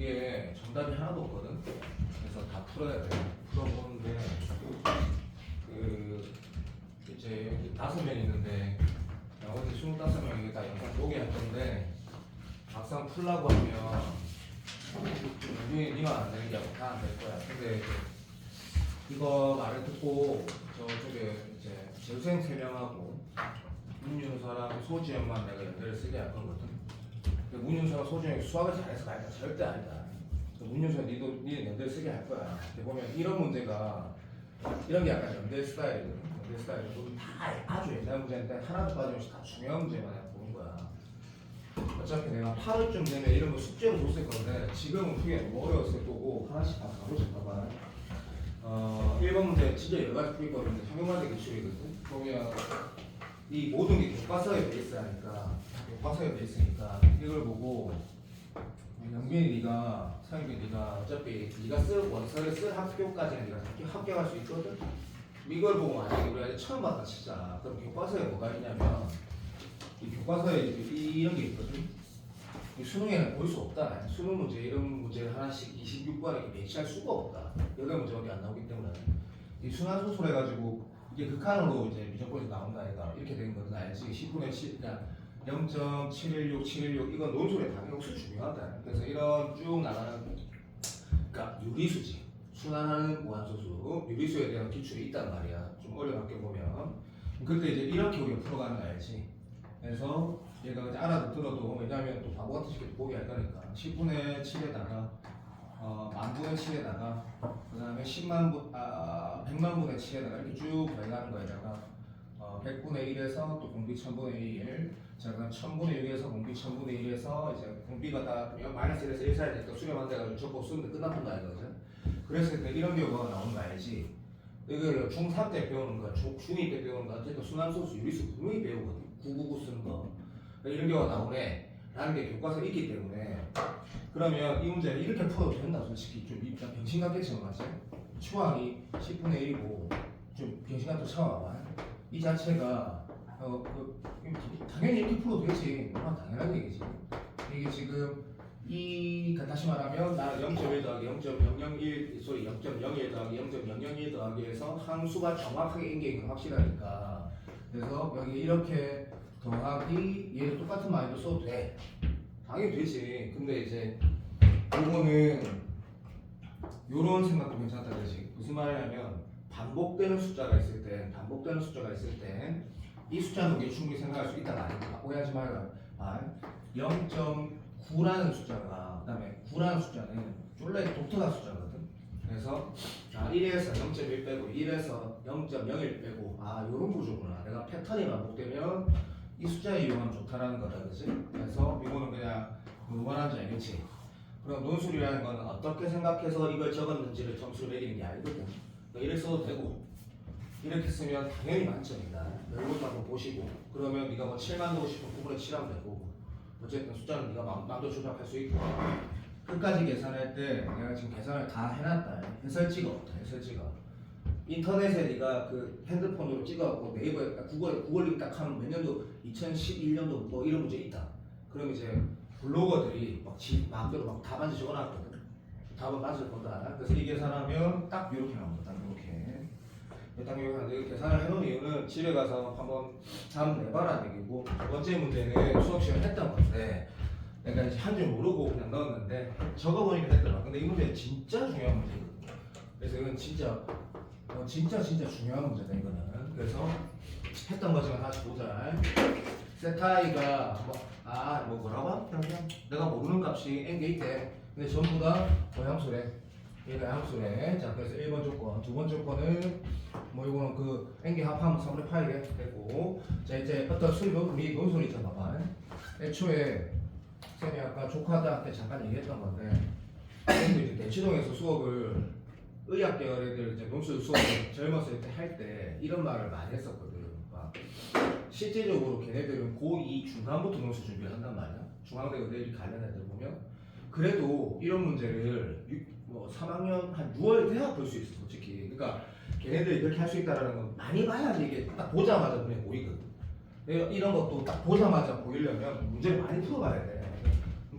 이게 정답이 하나도 없거든. 그래서 다 풀어야 돼. 풀어보는데 그 이제 여기 5명 있는데 나머지 25명이 다 영상 보게 할 건데 막상 풀라고 하면 니만 안 되는 게 아니고 다 안 될 거야. 근데 이거 말을 듣고 저쪽에 이제 재수생 3명하고 문윤서랑 소지영만 내가 연대를 쓰게 할 거거든. 근데 문윤서랑 소지영이 수학을 잘해서 말까 절대 아니다. 문윤서 니는 연대를 쓰게 할 거야. 근데 보면 이런 문제가 이런 게 약간 연대 스타일이거든. 연대 스타일은 다 아주 옛날 문제인데 하나도 빠짐없이 다 중요한 문제만 내가 보는 거야. 어차피 내가 8월쯤 되면 이런 거 숙제로 줬을 건데 지금은 그게 너무 어려웠을 거고 하나씩 다 가보실까 봐. 1번 문제 진짜 여러 가지 풀 거는데 평균만대 기출이거든. 보면 이 모든 게 교과서에 돼 있으니까 교과서에 돼 있으니까 이걸 보고 영빈이 네가 상빈이 네가 어차피 네가 쓸 원서를 쓸 학교까지는 네가 합격할 수 있거든. 이걸 보고 만약에 우리가 처음 봤다 치자. 그럼 교과서에 뭐가 있냐면 이 교과서에 이런 게 있거든. 수능에는 볼 수 없다. 수능 문제 이런 문제를 하나씩 26번에 배치할 수가 없다. 8문제밖에 안 나오기 때문에 이 순환소설 해가지고 이게 극한으로 이제 미적분에서 나온다 아이가 이렇게 된 거는 알지. 10분의 7 그러니까 0.716 716 이건 논술에 다 역수 중요하다. 그래서 이런 쭉 나가는 그러니까 유리수지. 순환하는 무한소수 유리수에 대한 기출이 있단 말이야. 좀 어려운 학교 보면 그때 이제 이렇게 우리가 풀어가는 거 알지. 그래서 얘가 이제 알아도 들어도 왜냐하면 또 바보 같은 식으로 보게 할 거니까 10분의 7에다가 만분의 7에다가 그 다음에 100만 분의 7에다가 이렇게 쭉 더해가는 거에다가 100분의 1에서 또 공비 1000분의 1 자 그다음 1000분의 6에서 공비 1000분의 1에서 이제 공비가 다 마이너스 1에서 1 사야 되니까 수렴한 데가 적고 쓰는데 끝나는 거 아니거든. 그랬을 때 이런 경우가 나오는 거 알지. 이거 중3 때 배우는 거, 중2 때 배우는 거 어쨌든 순환소수 유리수 분명히 배우거든. 999 쓰는 거 이런 경우가 나오네 라는 게 교과서에 있기 때문에 그러면 이 문제를 이렇게 풀어도 된다. 솔직히 좀 일단 병신 같겠지만 맞지? 추항이 10분의 1이고 좀 병신 같은 처음 이 자체가 당연히 이렇게 풀어도 되지. 당연한 얘기지. 이게 지금 다시 말하면 나는 0.1 더하기 0.001 소리 0.01 더하기 0.001 더하기 해서 함수가 정확하게 인계인 건 확실하니까 그래서 여기 이렇게 더하기 얘도 똑같은 말도 써도 돼. 당연히 되지. 근데 이제 이거는 요런 생각도 괜찮다 그지. 무슨 말이냐면 반복되는 숫자가 있을 때 이 숫자는 우리 충분히 생각할 수 있다가 아니고 오해하지 말라. 0.9라는 숫자가 그다음에 9라는 숫자는 쫄래 독특한 숫자거든. 그래서 1에서 0.1 빼고 1에서 0.01 빼고 요런 구조구나. 내가 패턴이 반복되면 이 숫자에 이용하면 좋다라는 거다 그지? 그래서 이거는 그냥 무관한지 알겠지? 그럼 논술이라는 건 어떻게 생각해서 이걸 적었는지를 점수를 매기는 게 아니거든. 이렇게 써도 되고 이렇게 쓰면 당연히 만점이다. 열골 한번 보시고 그러면 네가 뭐 7만 넣고 싶으면 9분의 7 하면 되고 어쨌든 숫자는 네가 마음대로 조작할 수 있고 끝까지 계산할 때 내가 지금 계산을 다 해놨다. 해설지가 없다. 해설지가 인터넷에 네가 그 핸드폰으로 찍어갖고 네이버에 구글 딱 하면 몇 년도 2011년도 뭐 이런 문제 있다. 그럼 이제 블로거들이 막 지 마음대로 막 답안지 적어놨거든. 답은 맞을 거다. 그래서 이 계산하면 딱 이렇게 나옵니다. 딱 이렇게 계산을 해놓은 이유는 집에 가서 한번 답 내봐라 얘기고 두 번째 문제는 수업 시간에 했던 건데 내가 이제 한 줄 모르고 그냥 넣었는데 적어보니까 했더라. 근데 이 문제는 진짜 중요한 문제거든. 그래서 이건 진짜 중요한 문제다 이거는. 그래서 했던 거지만 다시 보자. 세타이가 뭐라고? 그냥 내가 모르는 값이 n개 있대. 근데 전부 다 양수래. 얘가 양수래. 자 그래서 1번 조건, 두 번째 조건은 뭐 이거는 그 n개 합하면 3분의 파이게 되고 자 이제 어떤 우리 논술이 있잖아 봐봐. 애초에 쌤이 아까 조카들한테 잠깐 얘기했던 건데 이제 대치동에서 수업을 의학 계열 애들 이제 논술 수업을 젊었을 때 할 때 이런 말을 많이 했었거든. 실제적으로 걔네들은 고2 중간부터 논술 준비를 한단 말이야. 중앙대 의대를 관련 애들 보면 그래도 이런 문제를 3학년 한 6월 돼야 볼 수 있어 솔직히. 그러니까 걔네들이 이렇게 할 수 있다는 건 많이 봐야지 이게 딱 보자마자 눈에 보이거든. 이런 것도 딱 보자마자 보이려면 문제를 많이 풀어봐야 돼.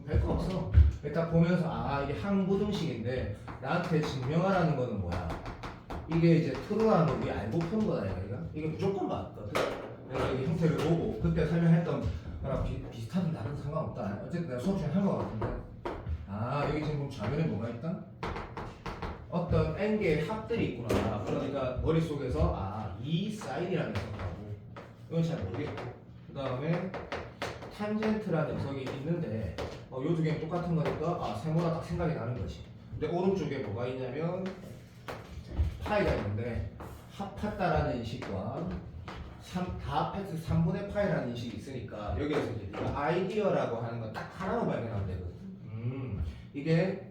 별거 없어. 딱 보면서 아 이게 항부등식인데 나한테 증명하라는 거는 뭐야? 이게 이제 트루라는 걸 우리 알고 푸는 거다 얘가. 이게 무조건 맞거든. 내가 이 형태를 보고 그때 설명했던 거랑 비슷하든 다른 상관없다. 어쨌든 내가 수업 중에 한 거 같은데. 아 여기 지금 좌면에 뭐가 있다? 어떤 n개의 합들이 있구나. 그러니까 머릿속에서 이 사인이라는 녀석하고 이건 잘 모르겠고 그 다음에 탄젠트라는 녀석이 있는데 요 두 개는 똑같은 거니까 세모가 딱 생각이 나는 거지. 근데 오른쪽에 뭐가 있냐면 파이가 있는데 합했다라는 인식과 다 합해서 3분의 파이라는 인식이 있으니까 여기에서 이제 아이디어라고 하는 건 딱 하나만 발견하면 되거든. 이게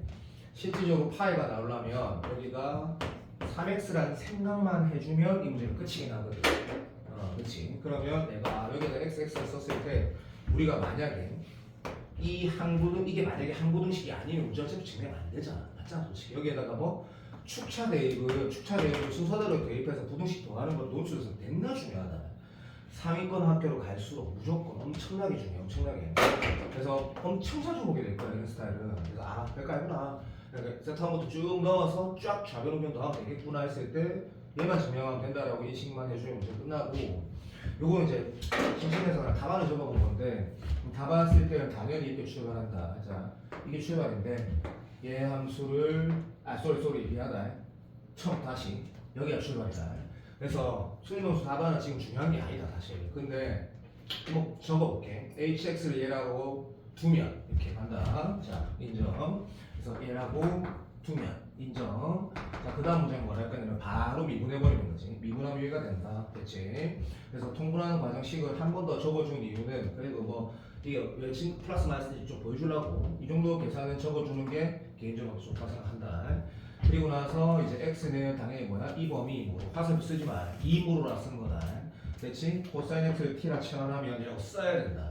실질적으로 파이가 나오려면 여기가 3x라는 생각만 해주면 이 문제는 끝이긴 하거든. 그렇지. 그러면 내가 여기다 xx를 썼을 때 우리가 만약에 이 항부등 이게 만약에 항부등식이 아니면 문제 어차피 증명 안 되잖아. 맞잖아, 솔직히. 여기에다가 뭐 축차 대입을 순서대로 대입해서 부등식 더하는 건 논술에서 맨날 중요하다. 상위권 학교로 갈수록 무조건 엄청나게 중요해, 엄청나게. 그래서 엄청 자주 보게 될 거야, 이런 스타일은. 그래서 별거구나. 그러니까 세트한부터 쭉 넣어서 쫙 좌변 우변 더하면 되겠구나 했을 때 얘만 증명하면 된다라고 인식만 해주면 문제 끝나고. 요거는 이제 심심해서 그냥 답안을 적어본 건데 답안 쓸 때는 당연히 이렇게 출발한다. 자, 이게 출발인데 얘 함수를 쏘리 미안하다. 처음 다시 여기가 출발이다. 그래서 수능논술 답안은 지금 중요한 게 아니다 사실. 근데 뭐 적어볼게. hx를 얘라고 두면 이렇게 간다. 자, 인정. 그래서 얘라고 두면 인정. 자, 그 다음 문제는 뭐라 할 거냐면 바로 미분해버리는 거지. 미분하면 얘가 된다. 됐지? 그래서 통분하는 과정식을 한 번 더 적어준 이유는 그래도 뭐 이게 외친 플러스 마이너스 좀 보여주려고 이 정도 계산은 적어주는 게 개인적으로 좋다 생각한다. 그리고 나서 이제 x는 당연히 뭐야? 이 범위 뭐 화살표 쓰지 마. 2무로라 쓴 거다. 됐지? 코사인 x를 t라 치환하면 이라고 써야 된다.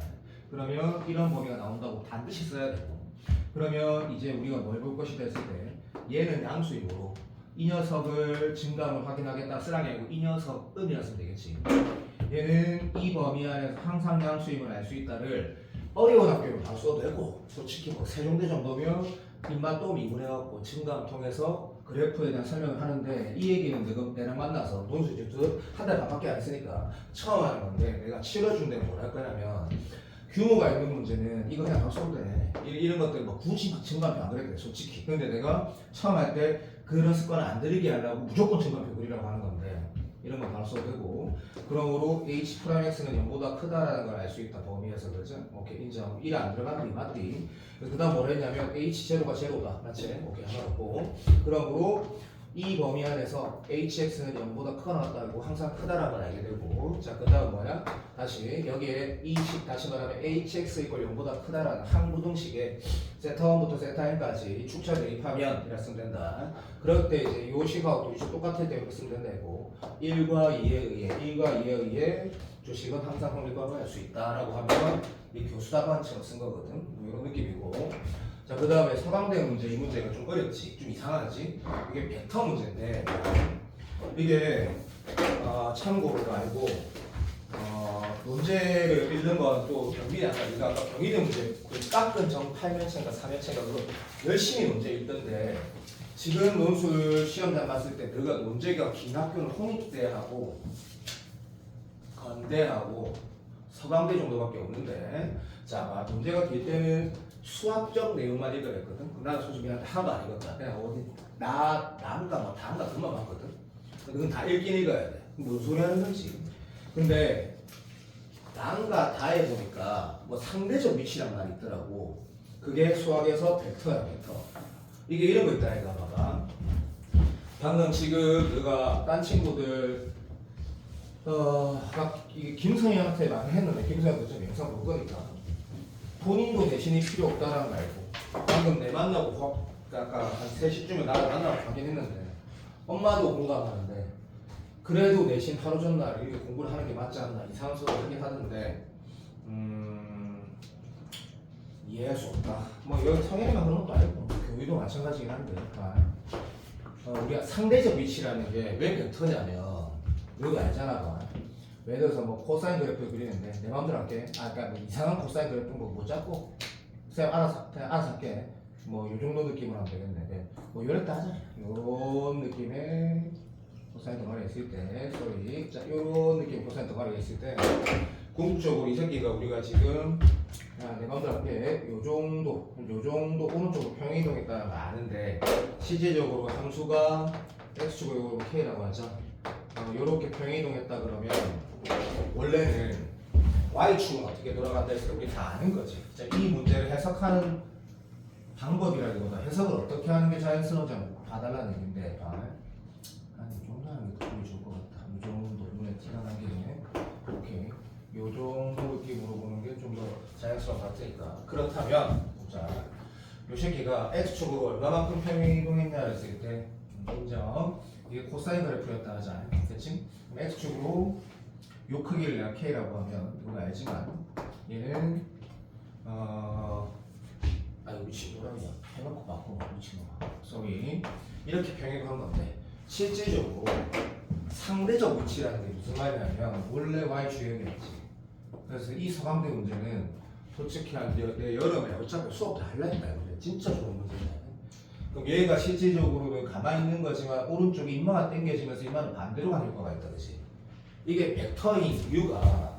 그러면 이런 범위가 나온다고 반드시 써야 되고. 그러면 이제 우리가 뭘 볼 것이다 했을 때 얘는 양수이므로 이 녀석을 증감을 확인하겠다 쓰라는 게 아니고 이 녀석은이라 쓰면 되겠지. 얘는 이 범위 안에서 항상 양수임을 알 수 있다를 어려운 학교로 다 써도 되고 솔직히 뭐 세종대 정도면 입만 또 미분해갖고 증감 통해서 그래프에 대한 설명을 하는데 이 얘기는 내랑 만나서 논술집도 한 달 반밖에 안 했으니까 처음 하는 건데 내가 치러준 데는 뭘 할 거냐면 규모가 있는 문제는 이거 그냥 다 써도 돼. 이런 것들 뭐 굳이 막 증감표 안 그래도 돼 솔직히. 근데 내가 처음 할 때 그런 습관을 안 들이게 하려고 무조건 증감표 그리라고 하는 건데 이런 건 바로 써도 되고. 그러므로 h'(x는 0보다 크다라는 걸 알 수 있다 범위에서. 그죠? 오케이 인정. 1 안 들어가는 게 맞디. 그 다음 뭐라 했냐면 h0가 제로다. 맞지? 오케이 하나 없고. 그러므로 이 범위 안에서 hx는 0보다 크거나 같다고 항상 크다라는 걸 알게 되고. 자, 그 다음 뭐야? 다시 여기에 이 식 다시 말하면 hx = 0보다 크다라는 항부등식에 세타1부터 세타 n까지 축차 대입하면 이렇게 쓰면 된다. 그럴 때 이제 요 식하고 또 똑같을 때 이렇게 쓰면 된다고. 1과 2에 의해 조식은 항상 확률과를 할 수 있다라고 하면 이 교수 답안처럼 쓴 거거든. 뭐 이런 느낌이고. 자, 그 다음에 서강대 문제. 이 문제가 좀 어렵지, 좀 이상하지. 이게 벡터 문제인데 이게 참고로 알고 문제를 읽는 건 또 경민이 아까 경희대 문제 깎은 정 8면체인가 4면체인가 그거 열심히 문제 읽던데 지금 논술 시험장 봤을 때 너가 문제가 긴 학교는 홍익대하고 건대하고 서강대 정도밖에 없는데 자, 문제가 길 때는 수학적 내용만 읽어냈거든. 나는 솔직히 하나도 안 읽었다. 그냥 어디 나인가 뭐 다인가 그만 봤거든. 그건 다 읽긴 읽어야 돼. 무슨 소리 하는 건지. 근데 난과 다에 보니까 뭐 상대적 위치란 말이 있더라고. 그게 수학에서 벡터야, 벡터. 이게 이런 거 있다, 이거 봐봐. 방금 지금 너가 딴 친구들 이게 김성현한테 많이 했는데 김성현도 좀 영상 볼 거니까 본인도 내신이 필요 없다라는 거 알고 방금 내 만나고 아까 한 3시쯤에 나를 만나고 가긴 했는데 엄마도 공감하는데 그래도 내신 하루 전날 이렇게 공부를 하는 게 맞지 않나 이상한 소리 하긴 하던데 이해할 수 없다. 뭐 여기 성현이만 그런 것도 아니고 교육도 마찬가지긴 한데 우리가 상대적 위치라는 게 왜 벡터냐면 너도 알잖아. 봐. 예를 들어서 뭐 코사인 그래프를 그리는데 내 마음대로 할게. 그러니까 뭐 이상한 코사인 그래프는 뭐 잡고 쌤 알아서 그냥 알아서 할게. 뭐 요 정도 느낌으로 하면 되겠네. 네. 뭐 요랬다 하자. 요런 느낌의 코사인 덩어리가 있을 때, 쏘리. 자, 요런 느낌 코사인 덩어리가 있을 때, 궁극적으로 이 새끼가 우리가 지금 내 마음대로 할게. 요 정도 오른쪽으로 평행이동했다는 거 아는데, 실제적으로 함수가 x축으로 k라고 하죠. 요렇게 평행이동했다 그러면 원래는 y축은 어떻게 돌아간다 해서 우리 다 아는 거지. 자, 이 문제를 해석하는 방법이라기보다 해석을 어떻게 하는 게 자연스러운지 봐달라는 얘기인데, 이 정도 하는 게 도움이 좋을 것 같다. 이 정도 눈에 티가 나게. 오케이. 요 정도 느낌으로 보는 게 좀 더 자연스러운 것 같으니까. 그렇다면, 자, 요 새끼가 x축으로 얼마만큼 평행이동했냐 했을 때, 인정. 이게 코사인 그래프였다 하잖아. 그치? 그럼 x축으로 요 크기를 내가 k라고 하면 이건 알지만 얘는 아유 미친 노랑이야. 해놓고 바꾸고 미친놈아. 쏘리. 이렇게 평행한 건데 실제적으로 상대적 위치라는 게 무슨 말이냐면 원래 y 주역이었지. 그래서 이 서강대 문제는 솔직히 내 여름에 어차피 수업 다 할라 했다. 진짜 좋은 문제네. 그럼 얘가 실질적으로는 가만히 있는 거지만 오른쪽에 인마가 당겨지면서 인마는 반대로 가는 효과가 있다, 그치? 이게 벡터인 이유가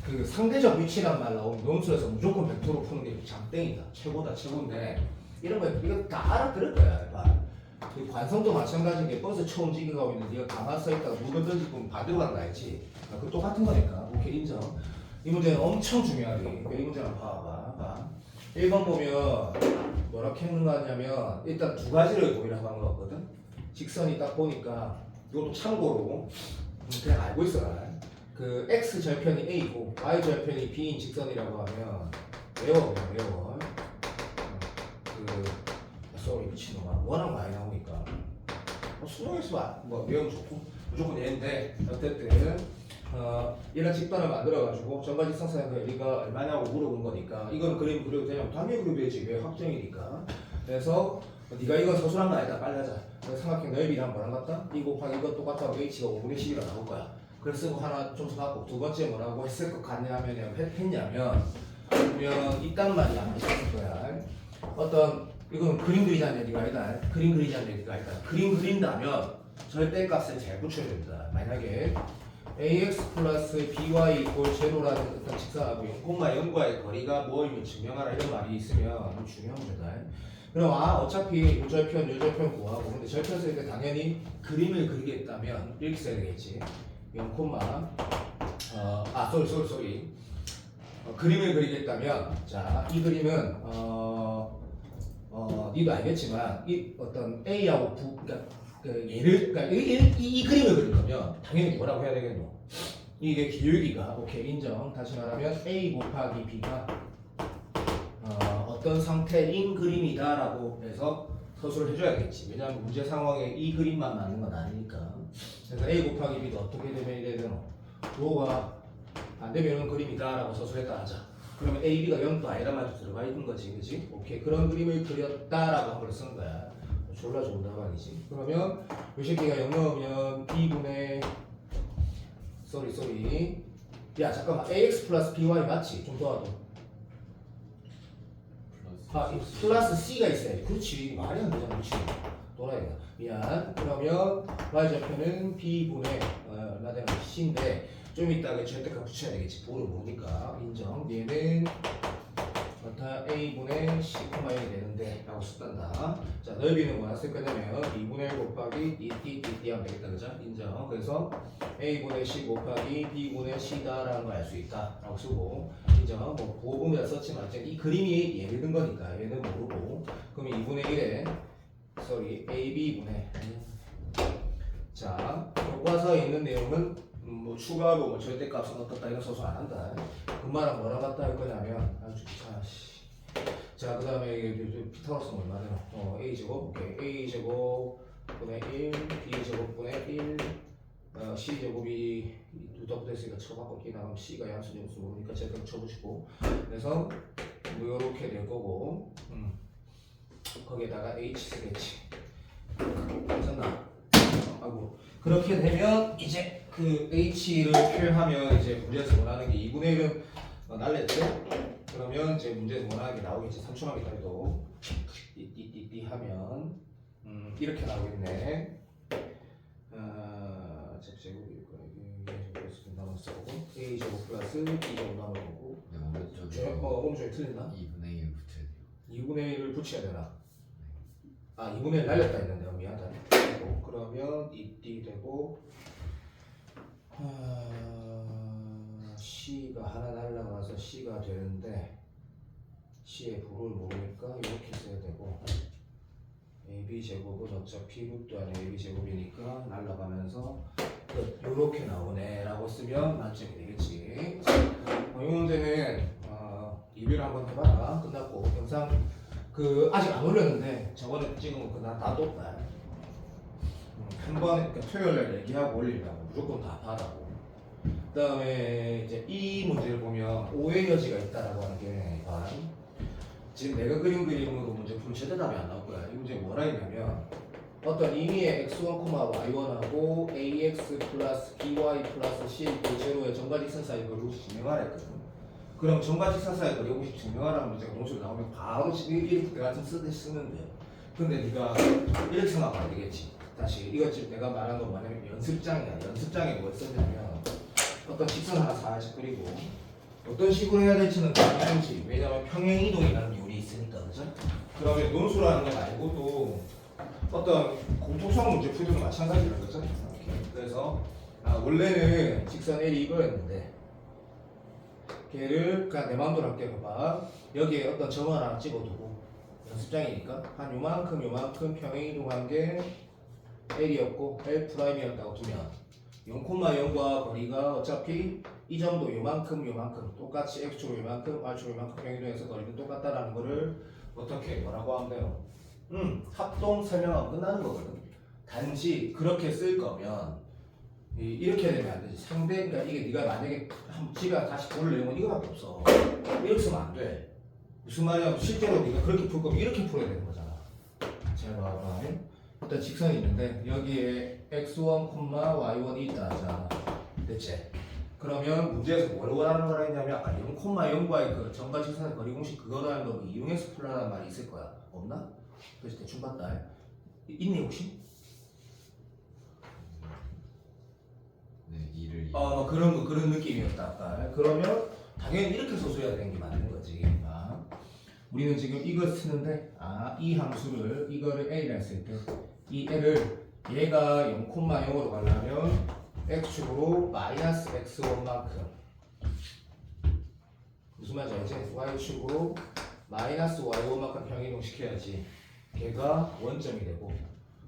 그 상대적 위치란 말 나오면 논술에서 무조건 벡터로 푸는 게 장땡이다, 최고인데 이런 거 이거 다 알아들을 거야. 그 관성도 마찬가지인 게 버스 처음 지기가고 있는데 네가 가만 서 있다가 물건 던질 거면 반대로 간다 했지. 그 똑같은 거니까. 오케이, 인정. 이 문제는 엄청 중요하게. 이 문제는 봐봐. 1번 보면 뭐라고 했는가 하냐면 일단 두 가지를 보이라고 한 거 같거든. 직선이 딱 보니까 이것도 참고로 그냥 알고 있어라. 그 x 절편이 a고 y 절편이 b인 직선이라고 하면 외워. 쏘리 미친놈아. 워낙 많이 나오니까 수능에서 뭐 외우면 좋고 무조건 얘인데 어쨌든 얘랑 직선을 만들어가지고 전과직선상의 거리가 얼마냐고 물어본 거니까 이건 그림 그려도 되냐면 당연히 그려도 되지. 왜 확정이니까. 그래서 네가 이건 서술한 거 아니다. 빨리 하자. 삼각형 넓이랑 뭐랑 같다? 이 곱하기 이거 똑같다고 h가 5분의 10이라 나올 거야. 그래서 하나 점수 받고 두 번째 뭐라고 했을 것 같냐면 했냐면 그러면 이딴 말이 안 있었을 거야. 어떤 이건 그림 그리자는 얘기가 아니다. 그림 그린다면 절대값을 잘 붙여야 된다. 만약에 ax 플러스 by 이꼴 제로라는 어떤 직선하고 0,0과의 거리가 뭐이면 증명하라 이런 말이 있으면 중요한 문제다. 그럼 어차피 요절편 구하고 근데 절편 쓸 때 당연히 그림을 그리겠다면 이렇게 써야 되겠지. 0, 쏘리. 그림을 그리겠다면 자, 이 그림은 니도 알겠지만 이 어떤 A하고 그러니까 이 그림을 그릴 거면 당연히 뭐라고 해야 되겠노? 이게 기울기가 오케이 인정. 다시 말하면 A 곱하기 B가 어떤 상태인 그림이다라고 해서 서술을 해줘야겠지. 왜냐하면 문제 상황에 이 그림만 맞는 건 아니니까. 그래서 A 곱하기 B도 어떻게 되면 이래야 되노? 로가 안 되면 그림이다라고 서술했다 하자. 그러면 A, B가 0도 아니란 말도 들어가 있는 거지, 그지? 오케이. 그런 그림을 그렸다라고 한 걸 쓴 거야. 졸라 좋은 답안이지. 그러면 이 새끼가 0 넣으면 B분의 쏘리. 야, 잠깐만. AX 플러스 BY 맞지? 좀 도와줘. 플러스 C가 있어야지. 그렇지. 말이 안 되잖아, 그렇지. 돌아야겠다. 미안. 그러면 Y좌표는 B분의 나대는 C인데 좀 이따가 절대값 붙여야 되겠지. B를 모르니까 인정. 얘는 A분의 C, 1이 되는데 라고 썼단다. 자, 넓이는 뭐라 쓸 거냐면 2분의 1 곱하기 띠 하면 되겠다. 그죠? 인정. 그래서 A분의 C 곱하기 B분의 C다 라는 걸 알 수 있다 라고 쓰고 인정. 뭐 부호분이라 썼지만 이 그림이 예를 든 거니까 얘는 모르고 그러면 2분의 1에 AB분의 자, 교과서에 있는 내용은 뭐 추가로 뭐 절대값은 어떻다 이런 서술 안 한다. 금마랑 뭐랑 같다 할 거냐면 아주 귀찮아. 자, 그 다음에 피타고라스는 얼마 되나? a제곱, 오케이. a제곱 분의 1, b제곱분의 1, c제곱이 두더블했으니까 쳐바꿔 나가면 c가 양수점수 모르니까 제가 쳐보시고 그래서 뭐 요렇게 될 거고 거기에다가 h 쓰겠지. 괜찮나? 그렇게 되면 이제 그 h를 표현하면 이제 문제에서 원하는 게 2분의 1은 날렸죠? 그러면 이제 문제 원하게 나오겠지. 3초만 기다려도 띠띠띠띠 하면 이렇게 나오겠네. 제곱일 거야. 이게 플러스 남았어. a 제곱 플러스 b 제곱 남을 거고. 오른쪽에 틀린다. 2분의 1 붙여야 돼요. 2분의 1을 붙여야 되나? 아 2분의 1 날렸다 했는데 미안하다. 그러면 이띠 되고 C가 하나 날라가서 C가 되는데 C의 부호를 모르니까 이렇게 써야 되고 AB 제곱은 어차피 루트 안에 AB 제곱이니까 날라가면서 이렇게 나오네 라고 쓰면 만점이 되겠지. 이 문제는 리뷰를 한번 해봐라. 끝났고 영상 아직 안 올렸는데 저번에 찍은 거 다 떴다. 한번 그러니까 토요일날 얘기하고 올리려고 무조건 다 봐라고. 그 다음에 이제 이 문제를 보면 오해 여지가 있다라고 하는 게 지금 내가 그린 그림으로 문제 풀 제대 답이 안 나올 거야. 이 문제 뭐라 했냐면 어떤 임의의 x1, y1하고 ax 플러스 by 플러스 c 그 제로의 정과직선 사이 거리 50 증명하라 했거든. 그럼 정과직선 사이 거리 50 증명하라는 문제가 논술에 나오면 바로 이렇게 같은 쓰면 돼. 근데 네가 이렇게 생각하면 안 되겠지. 다시 이것 지금 내가 말한 건 뭐냐면 연습장이야. 연습장에 뭘 썼냐면 어떤 직선 하나 살짝 그리고 어떤 식으로 해야 될지는 당연하지. 왜냐면 평행 이동이라는 율이 있으니까, 그죠? 그러면 논술하는 거 말고도 어떤 공통성 문제 풀 때도 마찬가지라는 거죠. 그래서 원래는 직선 L이 이거였는데 걔를 그냥 내 마음대로 할게. 봐봐. 여기에 어떤 점 하나 찍어두고 연습장이니까 한 요만큼 평행 이동한 게 L이었고 L'이었다고 두면 0,0과 거리가 어차피 이 점도 요만큼 똑같이 X축으로 요만큼 Y축으로 요만큼 평행이동해서 거리는 똑같다라는 거를 어떻게 뭐라고 하면 돼요? 합동 설명하고 끝나는 거거든. 단지 그렇게 쓸 거면 이렇게 되면 안 되지. 그러니까 이게 네가 만약에 집에 다시 볼 내용은 이거밖에 없어. 이렇게 쓰면 안 돼. 무슨 말이야? 실제로 네가 그렇게 풀 거면 이렇게 풀어야 되는 거잖아. 잘 봐봐. 일단 직선이 있는데 여기에 x1, y1이 있다 하자. 대체. 그러면 문제에서 뭘 원하는 거라 했냐면 아까 0,0과의 그 정과 직선의 거리 공식 그거라는 거 이용해서 풀라는 말이 있을 거야. 없나? 그래서 대충 봤다. 있니 혹시? 네, 2를 그런 느낌이었다 아까. 그러면 당연히 이렇게 소수해야 되는 게 맞는 거지. 우리는 지금 이걸 쓰는데 이 함수를 이거를 A라 했을 때 이 L을 얘가 0,0으로 가려면 X축으로 마이너스 X1만큼 무슨 말인지 알지? Y축으로 마이너스 Y5만큼 평이동 시켜야지 걔가 원점이 되고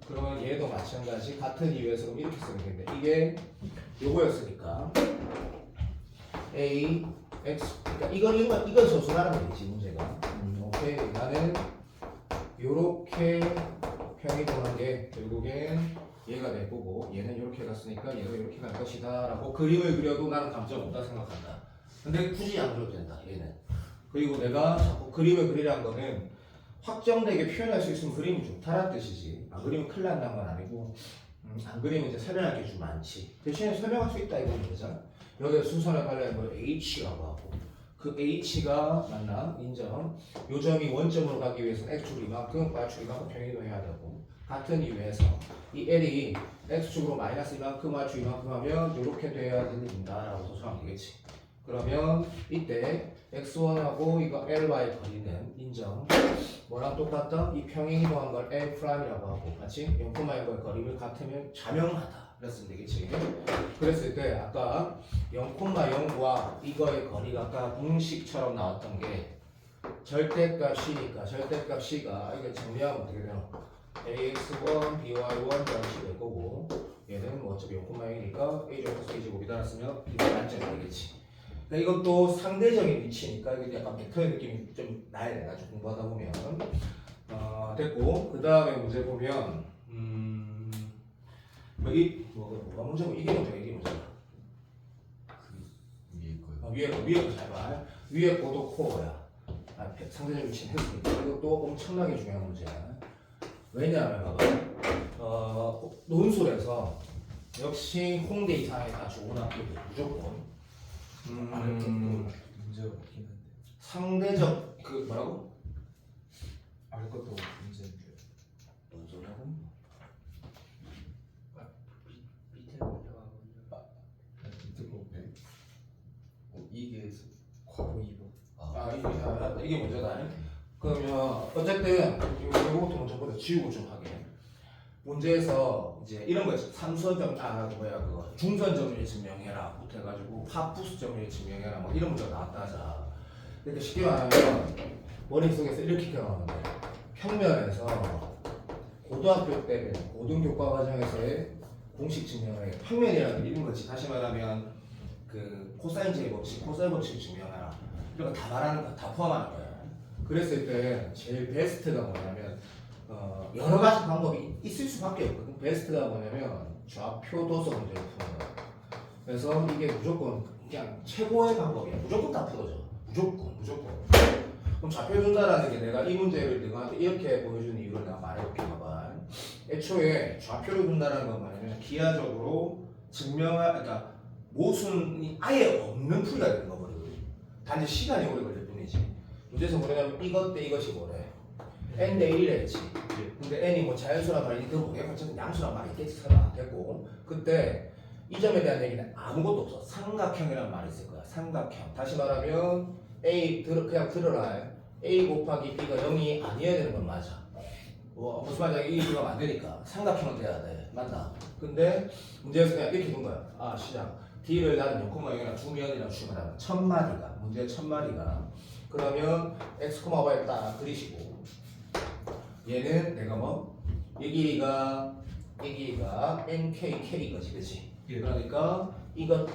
그러면 얘도 마찬가지 같은 이유에서 그럼 이렇게 쓰면 되는데 이게 요거였으니까 A, X 그러니까 이건 소수라는 거지 문제가. 오케이 나는 요렇게 평이동한 게 결국엔 얘가 될 거고 얘는 이렇게 갔으니까 얘가 이렇게 갈 것이다 라고 그림을 그려도 나는 감점 없다 생각한다. 근데 굳이 안 그려도 된다 얘는. 그리고 내가 자꾸 그림을 그리라는 거는 확정되게 표현할 수 있으면 그림이 좋다란 뜻이지. 안 그리면 큰일 난다는 건 아니고 안 그리면 이제 설명할 게 좀 많지. 대신에 설명할 수 있다 이거는 되잖아. 여기에 순서를 발라야 걸 H라고 하고 그 H가 맞나? 인정. 요 점이 원점으로 가기 위해서는 X축으로 이만큼, Y축으로 이만큼 평행이동해야 되고 같은 이유에서 이 L이 X축으로 마이너스 이만큼, Y축 이만큼 하면 이렇게 돼야 된다라고 소설하면 되겠지. 그러면 이때 X1하고 이거 LY 거리는 인정. 뭐랑 똑같다? 이 평행이동한 걸 L'이라고 하고 같이 0,1과 거리를 같으면 자명하다. 그랬으면 되겠지. 그랬을 때 아까 0,0과 이거의 거리가 아까 공식처럼 나왔던 게 절대값 C니까 절대값 C가 이게 정리하면 어떻게 돼요? AX1, BY1 이런 식이 될 거고 얘는 뭐 어차피 0,0이니까 A제곱 A제곱이 달았으면 이거 단점이 되겠지. 그러니까 이것도 상대적인 위치니까 이게 약간 벡터의 느낌이 좀 나야 돼. 나중에 공부하다 보면 됐고 그 다음에 문제 보면 뭐가 문제고 이게 문제가 이게 문제가 위에 거요. 위에 거 잘 봐. 위에 거도 코어야. 상대적 위치는 했으니까 이것도 엄청나게 중요한 문제야. 왜냐하면 봐봐 논술에서 역시 홍대 이상에 다 좋은 학교들 무조건 문제가 없긴 한데 상대적 그 뭐라고? 알 것도 문제인데. 뭔 소리하고? 밑에 먼저 밑에 거 네. 이게 괄호 2번. 이게 문제다. 그러면 어쨌든 이거부터 먼저 보자. 지우고 좀 하게. 문제에서 이제 이런 거 있어. 삼수점 그거 중선 점유율 증명해라. 부터 해가지고 파푸스 점유율 증명해라. 뭐 이런 문제가 나왔다 하자. 그러니까 쉽게 말하면 머릿속에서 이렇게 경험하는데 평면에서 고등학교 때 고등교과 과정에서의 공식 증명을 해. 평면이라는 게 이런 거지. 다시 말하면 그 코사인 제의 법칙, 코사인 법칙 증명하라. 이런 거 다 말하는 거, 다 포함하는 거야. 그랬을 때 제일 베스트가 뭐냐면 여러 가지 방법이 있을 수밖에 없거든. 베스트가 뭐냐면 좌표 도서 문제를 푸는 거야. 그래서 이게 무조건 그냥 최고의 방법이야. 무조건 다 풀어져. 무조건. 그럼 좌표 준다라는 게 내가 이 문제를 너한테 이렇게 보여주는 이유를 내가 말해볼게. 봐봐. 애초에 좌표를 준다라는 건 뭐냐면 기하적으로 그러니까 모순이 아예 없는 풀이가 되는 거거든. 단지 시간이 오래 걸릴 뿐이지. 문제에서 뭐냐면 이것 대 이것이 뭐래? n 대 1이라 했지. 근데 n이 뭐 자연수란 말이 있든 뭐겠건 어쨌든 양수란 말이 있겠지. 설마 됐고 그때 이 점에 대한 얘기는 아무것도 없어. 삼각형이라는 말이 있을 거야. 삼각형. 다시 말하면 그냥 들어라. a 곱하기 b가 0이 아니어야 되는 건 맞아. 무슨 말이야? 이 비가 안 되니까 삼각형은 돼야 돼. 맞나? 근데 문제에서 그냥 이렇게 둔 거야. 시작. d를 나는 0,0이나 주면이라고 주면 1000마디가 문제 1000마디가 그러면 x, y를 딱 그리시고 얘는 내가 이 길이가 nkk 거지, 그렇지? 그러니까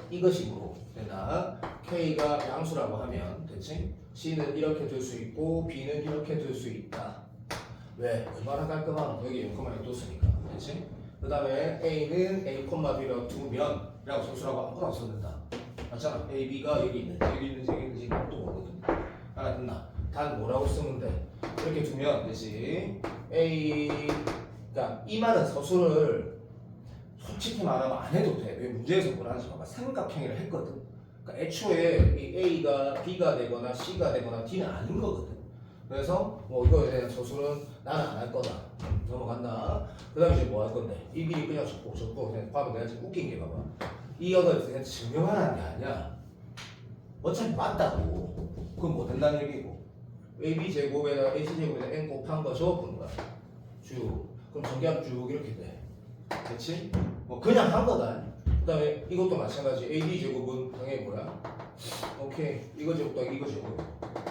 이것식으로 된다. k가 양수라고 하면 됐지? c는 이렇게 둘 수 있고 b는 이렇게 둘 수 있다. 왜? 얼마나 깔끔하나? 여기 0,1 뒀으니까, 됐지? 그 다음에 a는 a, b로 두면 이라고 소수라고 아무거나 써낸다. 맞잖아. a, b가 여기 있는지 또 모르거든. 알아듣나? 단 뭐라고 쓰면 돼? 이렇게 두면 되지. 그러니까 이 말은 서술을 솔직히 말하면 안 해도 돼. 왜 문제에서 뭐라는지 봐봐. 삼각형이라 했거든. 그러니까 애초에 이 A가 B가 되거나 C가 되거나 D는 아닌 거거든. 그래서 이거에 대한 서술은 나는 안 할 거다. 넘어간다. 그 다음에 이제 뭐 할 건데? 이 길이 그냥 적고 그냥 봐봐. 내가 지금 웃긴 게 봐봐. 이거를 그냥 증명하라는 게 아니야. 어차피 맞다고. 그건 뭐 된다는 얘기고. AB 제곱에다 AC 제곱에다 n 곱한 거 저거 푸는 거야. 쭉. 그럼 전개하면 쭉 이렇게 돼. 그렇지? 그냥 한 거다. 그 다음에 이것도 마찬가지. AD 제곱은 당연히 뭐야? 오케이. 이거 제곱 더하기 이거 제곱.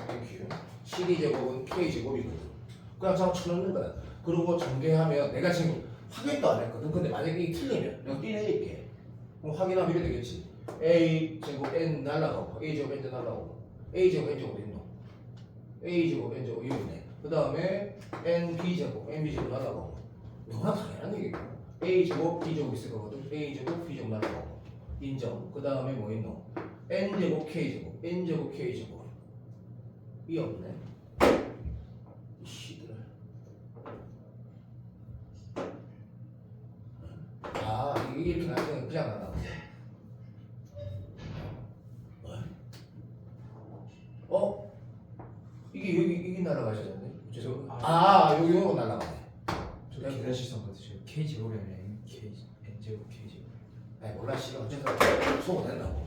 땡큐. CD 제곱은 K 제곱이거든. 그냥 자꾸 쳐넣는 거야. 그리고 전개하면 내가 지금 확인도 안 했거든. 근데 만약에 이게 틀리면 내가 띄내릴게. 그럼 확인하면 이렇게 되겠지. A 제곱 N 날라가고 A 제곱 N 날라가고 A 제곱 N 제곱 있노? A 제곱 N 제곱 이거네. 그 다음에 N B 제곱 N B 제곱 날라가고 너무나 당연한 얘기고 A 제곱 B 제곱 있을 거거든. A 제곱 B 제곱 날라가고 인정. 그 다음에 뭐 있노? N 제곱 K 제곱 N 제곱 K 제곱 이 없네. 이씨들. 이게 이렇게 나면 그냥 나가. 이게 날아가셔야 되는데. 요거 날아가네. 저 계산 시선 같으세요. K 제곱이 아니라 N 제곱 K 제곱. 몰라 씨가 어쨌든 소거 된다고.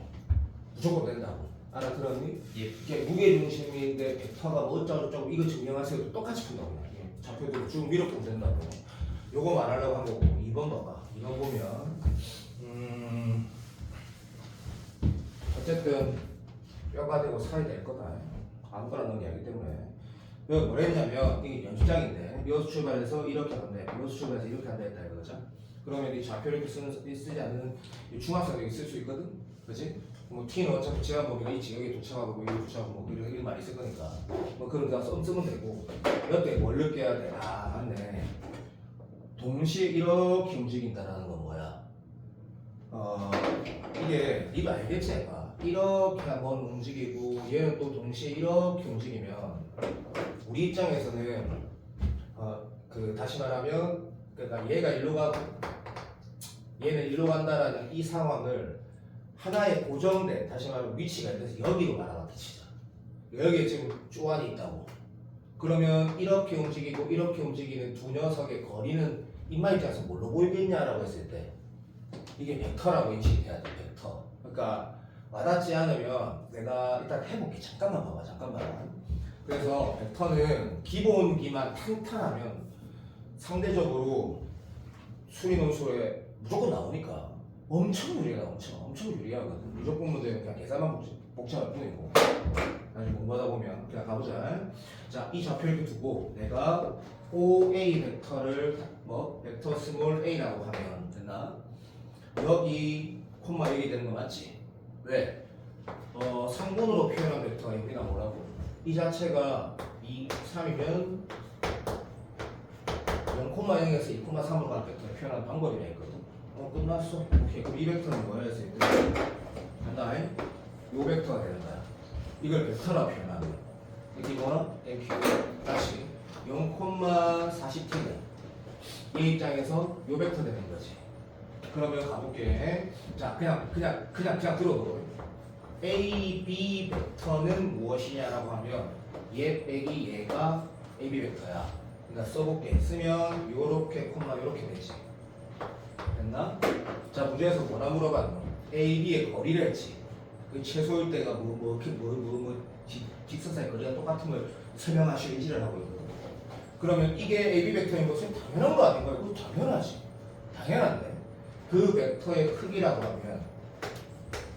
무조건 된다고. 알아들었니? 예. 이게 무게 중심인데 벡터가 뭐 어쩌고저쩌고 이거 증명하세요. 똑같이 푼다고. 좌표도 쭉 위로 보면 된다고. 요거 말하려고 한 거고 2번 봐봐. 2번 보면 어쨌든 뼈가 되고 살이 될 거다. 아무거나 넣은 게 아니기 때문에 여기 뭐라 했냐면 이게 연습장인데 여기서 출발해서 이렇게 한대 여기서 출발해서 이렇게 한다 했다 이거죠. 그러면 이 좌표 이렇게 쓰지 않는 중학생도 여기 쓸 수 있거든. 그치? T는 어차피 제한범위가 있지. 여기 도착하고 여기 도착하고 이런 말이 있을 거니까 그런 거 쓰면 되고 여태 뭘 느껴야 돼? 맞네. 동시에 이렇게 움직인다라는 건 뭐야? 이게 네가 알겠지 얘가 이렇게 한번 움직이고 얘는 또 동시에 이렇게 움직이면 우리 입장에서는 다시 말하면 그러니까 얘가 일로 가고 얘는 일로 간다라는 이 상황을 하나의 고정된 다시 말하면 위치가 있어서 여기로 말아봤다 치자. 여기에 지금 쪼안이 있다고. 그러면 이렇게 움직이고 이렇게 움직이는 두 녀석의 거리는 인마 입장에서 뭘로 보이겠냐라고 했을 때 이게 벡터라고 인식해야 돼. 벡터. 그러니까 와닿지 않으면 내가 일단 해볼게. 잠깐만 봐봐. 잠깐만. 그래서 벡터는 기본기만 탄탄하면 상대적으로 수리논술에 무조건 나오니까 엄청 유리하다. 엄청 유리하거든. 무조건 문제는 그냥 계산만 복잡할 뿐이고 나중에 공부하다 보면 그냥 가보자. 자, 이 좌표 이렇게 두고 내가 OA 벡터를 뭐 벡터 스몰 a라고 하면 됐나? 여기 콤마 여기 되는 거 맞지? 왜? 상분으로 표현한 벡터가 여기가 뭐라고? 이 자체가 2, 3이면 0,0에서 2,3으로 가는 벡터를 표현하는 방법이라 했거든. 끝났어. 오케이. 그럼 이 벡터는 뭐야 했을 때 간다. 요 벡터가 되는 거야. 이걸 벡터라 표현하는 거야. 이게 뭐나? MQ. 다시 0,40t는 얘 입장에서 요 벡터 되는 거지. 그러면 가볼게. 자, 그냥 들어보고. A, B 벡터는 무엇이냐라고 하면 얘 빼기 얘가 AB 벡터야. 그러니까 써볼게. 쓰면 요렇게 콤마 요렇게 되지. 됐나? 자, 문제에서 뭐나 물어봤노? A, B의 거리를 했지. 그 최소일 때가 직선사의 거리가 똑같은 걸 설명하시고 인지를 하고 있거든. 그러면 이게 AB 벡터인 것은 당연한 거 아닌가요? 그거 당연하지. 당연한데. 그 벡터의 크기라고 하면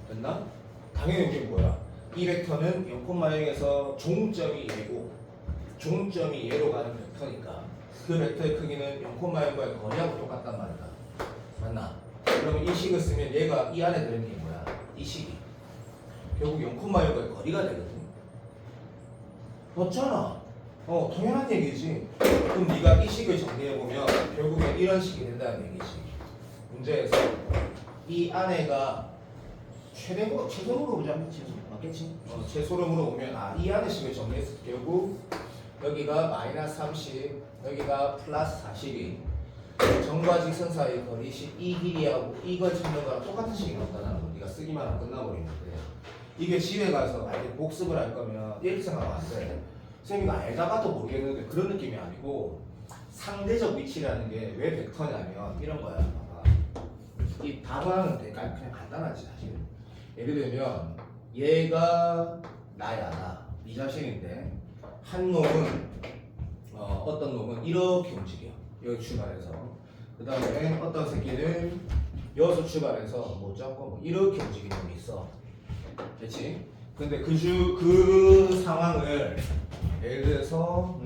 됐나? 당연히 이게 뭐야? 이 벡터는 0,0에서 종점이 얘고 종점이 얘로 가는 벡터니까 그 벡터의 크기는 0,0과의 거리하고 똑같단 말이다. 맞나? 그러면 이 식을 쓰면 얘가 이 안에 들어있는 게 뭐야? 이 식이 결국 0,0과의 거리가 되거든. 맞잖아. 당연한 얘기지. 그럼 네가 이 식을 정리해보면 결국엔 이런 식이 된다는 얘기지. 문제에서 이 안에가 최소로 보자. 최소 맞겠지? 최소로 물어보면 이 안의 식을 정리했을 때 결국 여기가 마이너스 30, 여기가 플러스 40이 정과 직선 사이의 거리식 이 길이하고 이걸 찾는 거랑 똑같은 식이 나온다는 거. 네가 쓰기만 하면 끝나버리는데 이게 집에 가서 만약에 복습을 할 거면 이렇게 생각하면 안 돼. 선생님이 알다가도 모르겠는데 그런 느낌이 아니고 상대적 위치라는 게 왜 벡터냐면 이런 거야. 봐봐. 이 답안은 그냥 간단하지 사실. 예를 들면 얘가 나야 나. 이 자신인데 한 놈은 어떤 놈은 이렇게 움직여. 여기 출발해서 그 다음에 어떤 새끼는 여기서 출발해서 뭐 잡고 뭐 이렇게 움직이는 놈이 있어. 그렇지? 근데 그 상황을 예를 들어서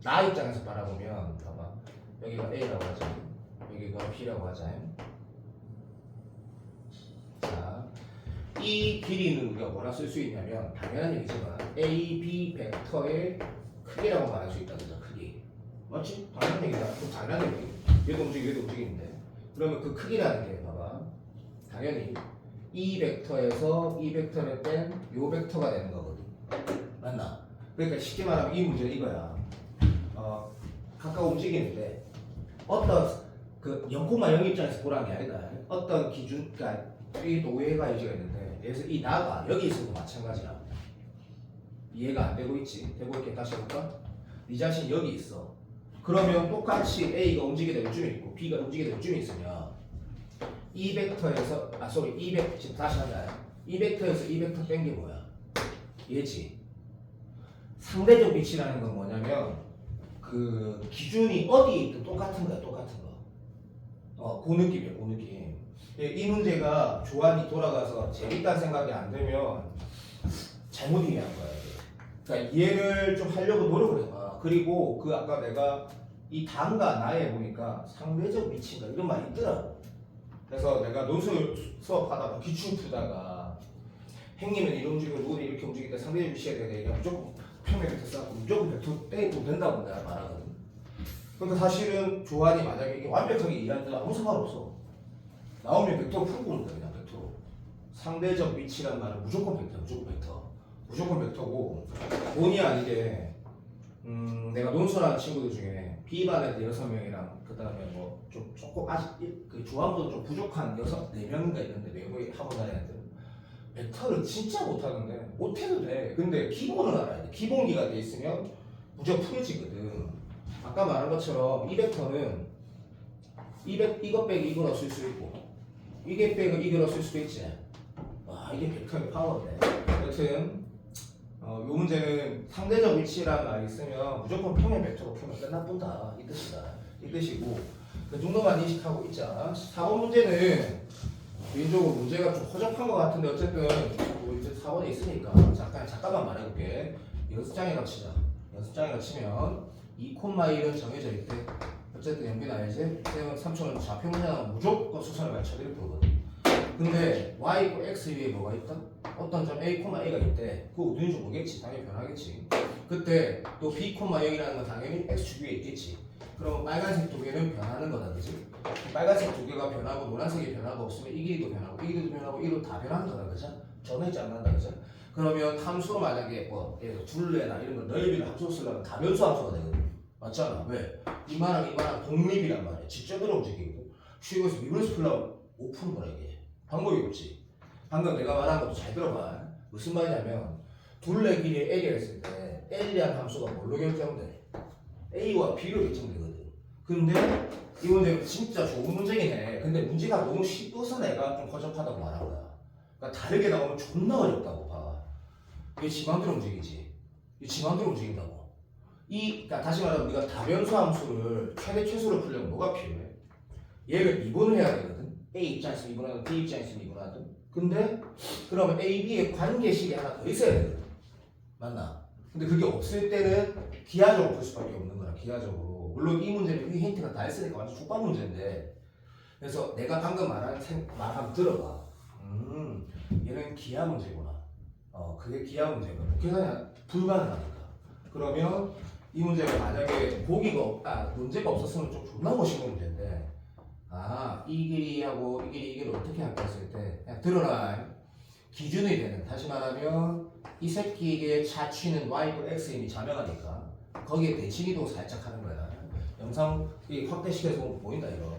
나 입장에서 바라보면 봐봐. 여기가 A라고 하자. 여기가 B라고 하자. 자, 이 길이는 우리가 뭐라 쓸 수 있냐면 당연한 얘기지만 A, B 벡터의 크기라고 말할 수 있다. 그죠? 크기. 맞지? 당연한 얘기다. 그럼 당연한 얘기. 얘도 움직이는데. 그러면 그 크기라는 게 봐봐. 당연히 이 벡터에서 이 벡터를 뺀 요 벡터가 되는 거거든. 맞나? 그러니까 쉽게 말하면 이 문제는 이거야. 가까워 움직이는데 어떤 그 0,0 입장에서 보라는 게 아니다. 어떤 기준, 그러니까 이 오해가 여지가 있는데 그래서 이 나가 여기 있어도 마찬가지야. 이해가 안 되고 있지? 되고 있게 다시 해볼까? 네 자신 여기 있어. 그러면 똑같이 A가 움직이다 요쯤에 있고 B가 움직이다 요쯤에 있으면 이 벡터에서 지금 다시 하자. 이 벡터에서 이 벡터 뺀 게 뭐야? 얘지. 상대적 위치라는 건 뭐냐면 그 기준이 어디에 있든 똑같은 거야. 그 느낌이야. 그 느낌. 이 문제가 조안이 돌아가서 재밌다는 생각이 안 들면 잘못 이해한 거야. 그러니까 이해를 좀 하려고 노력을 해봐. 그리고 그 아까 내가 이 단과 나에 보니까 상대적 위치인가 이런 말이 있더라고. 그래서 내가 논술 수업하다가 기출 푸다가 행님은 이런 움직이고 누구는 이렇게 움직일 때 상대적 위치에 대해 얘기하면 무조건 평면 벡터 쌓고 무조건 벡터 빼고 된다고 내가 말하거든. 그러니까 사실은 조안이 만약에 이게 완벽하게 이해한다 아무 상관없어. 나오면 벡터 풀고 오는 거야. 그냥 벡터로. 상대적 위치란 말은 무조건 벡터고 본의 아니게 내가 논술하는 친구들 중에 B반 애들 6명이랑 그 다음에 뭐 조금 아직 그 조합도 좀 부족한 4명인가 있는데 외국에 학원 다니는 애들 벡터를 진짜 못하는데 못해도 돼. 근데 기본은 알아야 돼. 기본기가 돼 있으면 무조건 풀어지거든. 아까 말한 것처럼 이 벡터는 이것 빼기 이거로 쓸 수 있고 이게 빼기 이거로 쓸 수도 있지. 와 이게 벡터의 파워인데. 여튼 요 문제는 상대적 위치라는 말이 있으면 무조건 평면 벡터로 풀면 끝나뿐다 이 뜻이다. 이 뜻이고 그 정도만 인식하고 있자. 4번 문제는 개인적으로 문제가 좀 허접한 것 같은데 어쨌든 뭐 이제 4번에 있으니까 잠깐만 말해볼게. 연습장이라고 치자. 연습장이라고 치면 2,1은 정해져 있대. 어쨌든 연빈 알지? 쌤은 3초는 좌표 문제는 무조건 수선을 맞춰드릴 거거든. 근데 y 있고 x 위에 뭐가 있다? 어떤 점 a, a가 있대. 그거 어딘지 모르겠지. 당연히 변하겠지. 그때 또 b, 0이라는 건 당연히 x축 위에 있겠지. 그럼 빨간색 두 개는 변하는 거다, 그지? 빨간색 두 개가 변하고 노란색이 변하고 없으면 이 길이도 변하고 이 길이도 변하고 이도 다 변하는 거다, 그죠? 전해지 않는다, 그죠? 그러면 함수로 만약에 뭐 예를 들어 둘레나 이런 거 넓이를 함수로 쓰려면 다변수 함수가 되거든. 맞잖아. 왜? 이만한 독립이란 말이야. 직접으로 움직이고 쉬고서 리버스 플라워 못 푸는 거라 이게. 방법이 없지. 방금 내가 말한 것도 잘 들어봐. 무슨 말이냐면 둘레 길이 L이라 했을 때 L이라는 함수가 뭘로 결정돼? A와 B로 결정되거든. 근데 이 문제는 진짜 좋은 문제이네. 근데 문제가 너무 쉽어서 내가 좀 허접하다고 말한 거야. 그러니까 다르게 나오면 존나 어렵다고 봐. 이게 지 맘대로 움직이지. 이게 지 맘대로 움직인다고. 그러니까 다시 말하면 우리가 다변수 함수를 최대 최소로 풀려면 뭐가 필요해? 얘를 미분을 해야 되거든. A 입장에서 미분하든 B 입장에서 미분하든. 근데 그러면 A, B의 관계식이 하나 더 있어야 되거든. 맞나? 근데 그게 없을 때는 기하적으로 풀 수밖에 없는 거야. 기하적으로. 물론 이 문제는 이 힌트가 다 있으니까 완전 족밥 문제인데. 그래서 내가 방금 말한 말 한번 들어봐. 얘는 기하 문제구나. 그게 기하 문제거든. 계산이 불가능하니까. 그러면 이 문제가 만약에 문제가 없었으면 좀 존나 멋있는 문제인데, 이 길이하고 이 길이를 어떻게 할까 했을 때, 그냥 들어라. 기준이 되는, 다시 말하면, 이 새끼의 자취는 y고 x임이 자명하니까, 거기에 대칭이동 살짝 하는 거야. 영상 확대시켜서 보면 보인다, 이거.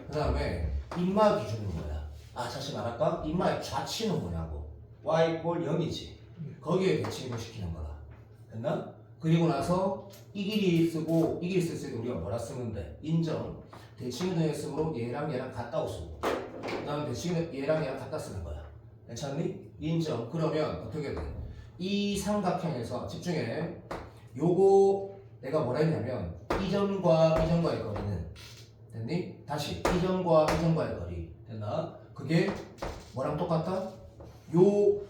그 다음에, 인마 기준은 뭐야? 다시 말할까? 인마의 좌치는 뭐냐고. y 꼴 0이지. 거기에 대칭이동 시키는 거다. 됐나? 그리고 나서 이 길이 쓰고 이 길이 쓸 때 우리가 뭐라 쓰면 돼? 인정. 대칭이동에 쓰므로 얘랑 같다고 쓰고 그 다음 대칭이동 얘랑 같다 쓰는 거야. 괜찮니? 인정. 그러면 어떻게 돼? 이 삼각형에서 집중해. 요거 내가 뭐라 했냐면 이 점과 이 점과의 거리는 됐니? 다시 이 점과 이 점과의 거리 됐나? 그게 뭐랑 똑같다? 요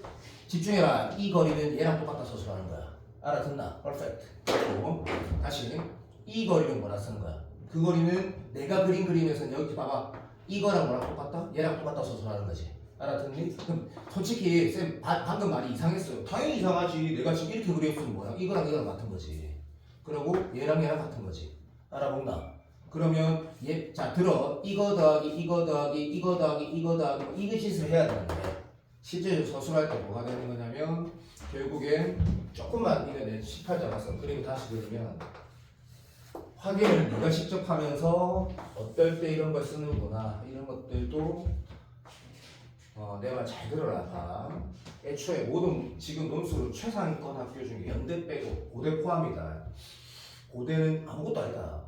집중해라. 이 거리는 얘랑 똑같다 서술하는 거야. 알아듣나? 퍼펙트. 그리고 다시 이 거리는 뭐라 쓰는 거야? 그 거리는 내가 그린 그림에서 여기 봐봐. 이거랑 뭐랑 똑같다? 얘랑 똑같다 서술하는 거지. 알아듣니? 그럼 솔직히 쌤 방금 말이 이상했어요. 당연히 이상하지. 내가 지금 이렇게 그렸으면 뭐야? 이거랑 이거랑 같은 거지. 그리고 얘랑 같은 거지. 알아본다. 그러면 자 들어. 이거 더하기 이거 더하기 이거 더하기 이거 더하기 이거 짓을 해야 되는데 실제 서술할 때 뭐가 되는 거냐면 결국엔 조금만 이거 내 18 잡아서 그림 다시 그리면 확인을 내가 직접 하면서 어떨 때 이런 걸 쓰는구나 이런 것들도 내 말 잘 들어라. 애초에 모든 지금 논술은 최상위권 학교 중에 연대 빼고 고대 포함이다. 고대는 아무것도 아니다.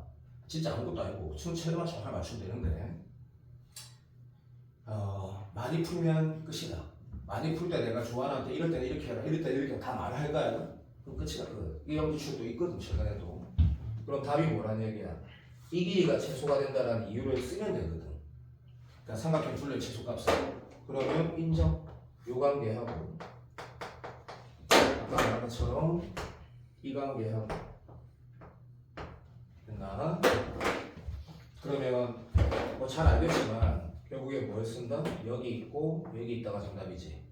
진짜 아무것도 아니고 순체로만 정말 맞추면 되는데 많이 풀면 끝이다. 많이 풀 때 내가 조한한테 이럴 때는 이렇게 해라 이럴 때는 이렇게 다 말할 거야. 그럼 끝이다. 이런 기출도 있거든 최근에도. 그럼 답이 뭐라는 얘기야? 이 길이가 최소가 된다는 이유를 쓰면 되거든. 그러니까 삼각형 둘레 최소값을. 그러면 인정. 요 관계하고 아까 말한 것처럼 이 관계하고 됐나? 그러면 뭐 잘 알겠지만 결국에 뭘 쓴다? 여기 있고 여기 있다가 정답이지.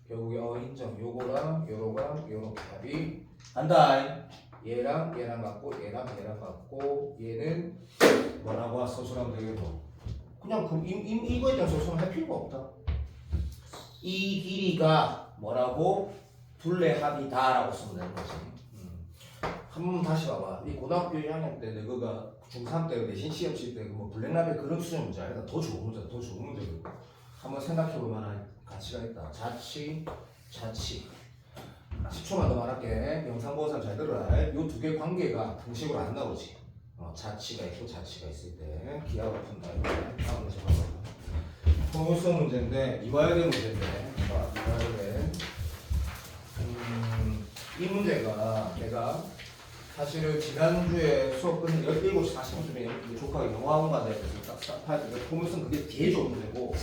결국에 인정. 요거랑 요거랑 요렇게 답이 한다. 얘랑 같고 얘랑 같고 얘는 뭐라고 서술하면 되겠노? 그냥 이거에 대한 서술은 할 필요가 없다. 이 길이가 뭐라고? 둘레 합이다라고 쓰면 되는 거지. 한번 다시 봐봐. 이 고등학교 1학년 때 내가 중3 때 내신 시험 칠 때 뭐 블랙라벨 그런 수준 문제 아니다. 더 좋은 문제다. 더 좋은 문제고. 한번 생각해 볼 만한 가치가 있다. 자치. 10초만 더 말할게. 영상 보고 잘 들어라. 이 두 개 관계가 공식으로 안 나오지. 자치가 있고 자치가 있을 때 기하가 푼다. 다음 문제 봐봐. 포물선 문제인데 이봐야 될 문제인데 이봐야 돼. 이 문제가 내가 사실은 지난주에 수업 끝 17시 40분쯤에 조카가 영어학원가에 대해서 딱 파야 돼. 포물선 그게 제일 좋은 문제고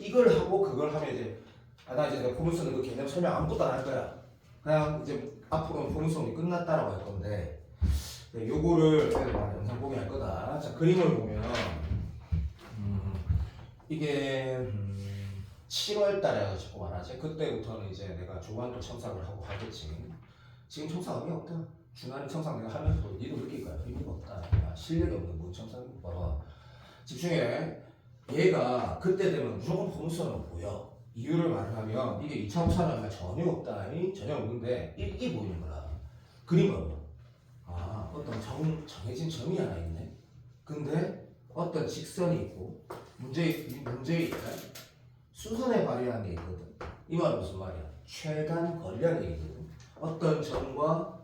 이걸 하고 그걸 하면 이제 나 이제 내가 포물선은 그 개념 설명 아무것도 안 할 거야. 그냥 이제 앞으로는 포물선이 끝났다라고 할 건데 요거를 영상 보게 할 거다. 자, 그림을 보면 이게 7월 달에 자꾸 말하지. 그때부터는 이제 내가 조반도 첨삭을 하고 하겠지. 지금 첨삭 의미 없다. 중간에 첨삭 내가 하면서도 니도 느낄 거야. 의미가 없다. 실력이 없는 뭔 첨삭이 봐봐. 집중해. 얘가 그때 되면 무조건 포물선으로 보여. 이유를 말하면 이게 2차 우차는 전혀 없다. 전혀 없는데 이게 보이는 거야. 그림은 어떤 정해진 점이 하나 있네. 근데 어떤 직선이 있고 문제에 수선에 발휘하는 게 있거든. 이 말은 무슨 말이야? 최단 거리라는 얘기거든. 어떤 점과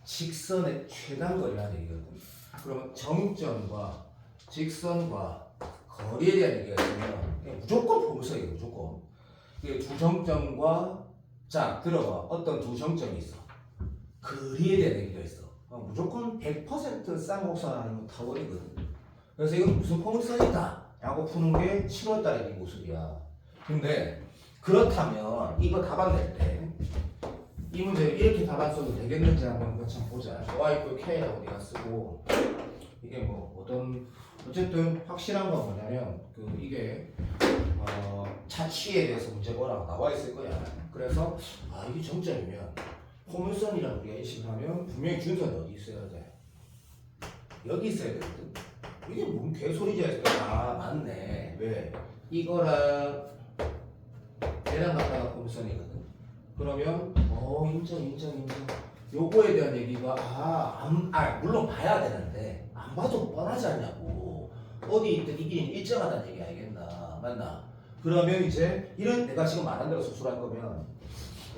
직선의 최단 거리라는 얘기거든. 그러면 정점과 직선과 거리에 대한 얘기가 있으면 무조건 포물선이에요. 무조건. 이게 두 정점과 자 들어봐. 어떤 두 정점이 있어. 거리에 대한 얘기가 있어. 무조건 100% 쌍곡선 아니면 타원이거든. 그래서 이건 무슨 포물선이다 라고 푸는 게 7월달의 이 모습이야. 근데 그렇다면 이거 답안 낼 때 이 문제를 이렇게 답안 써도 되겠는지 한번 참 보자. y=k라고 내가 쓰고 이게 뭐 어쨌든 확실한 건 뭐냐면 이게 자취에 대해서 문제가 뭐라고 나와 있을 거야. 그래서 이게 정점이면 포물선이라고 우리가 인식을 하면 분명히 준선이 어디 있어야 돼? 여기 있어야 되거든. 이게 뭔 개소리지 했을 맞네. 왜? 이거랑 얘랑 갖다가 포물선이거든. 그러면 인정. 요거에 대한 얘기가 물론 봐야 되는데 안 봐도 뻔하지 않냐고. 어디 있든 이 길이는 일정하다는 얘기 알겠나? 맞나? 그러면 이제 이런 내가 지금 말한 대로 수술한 거면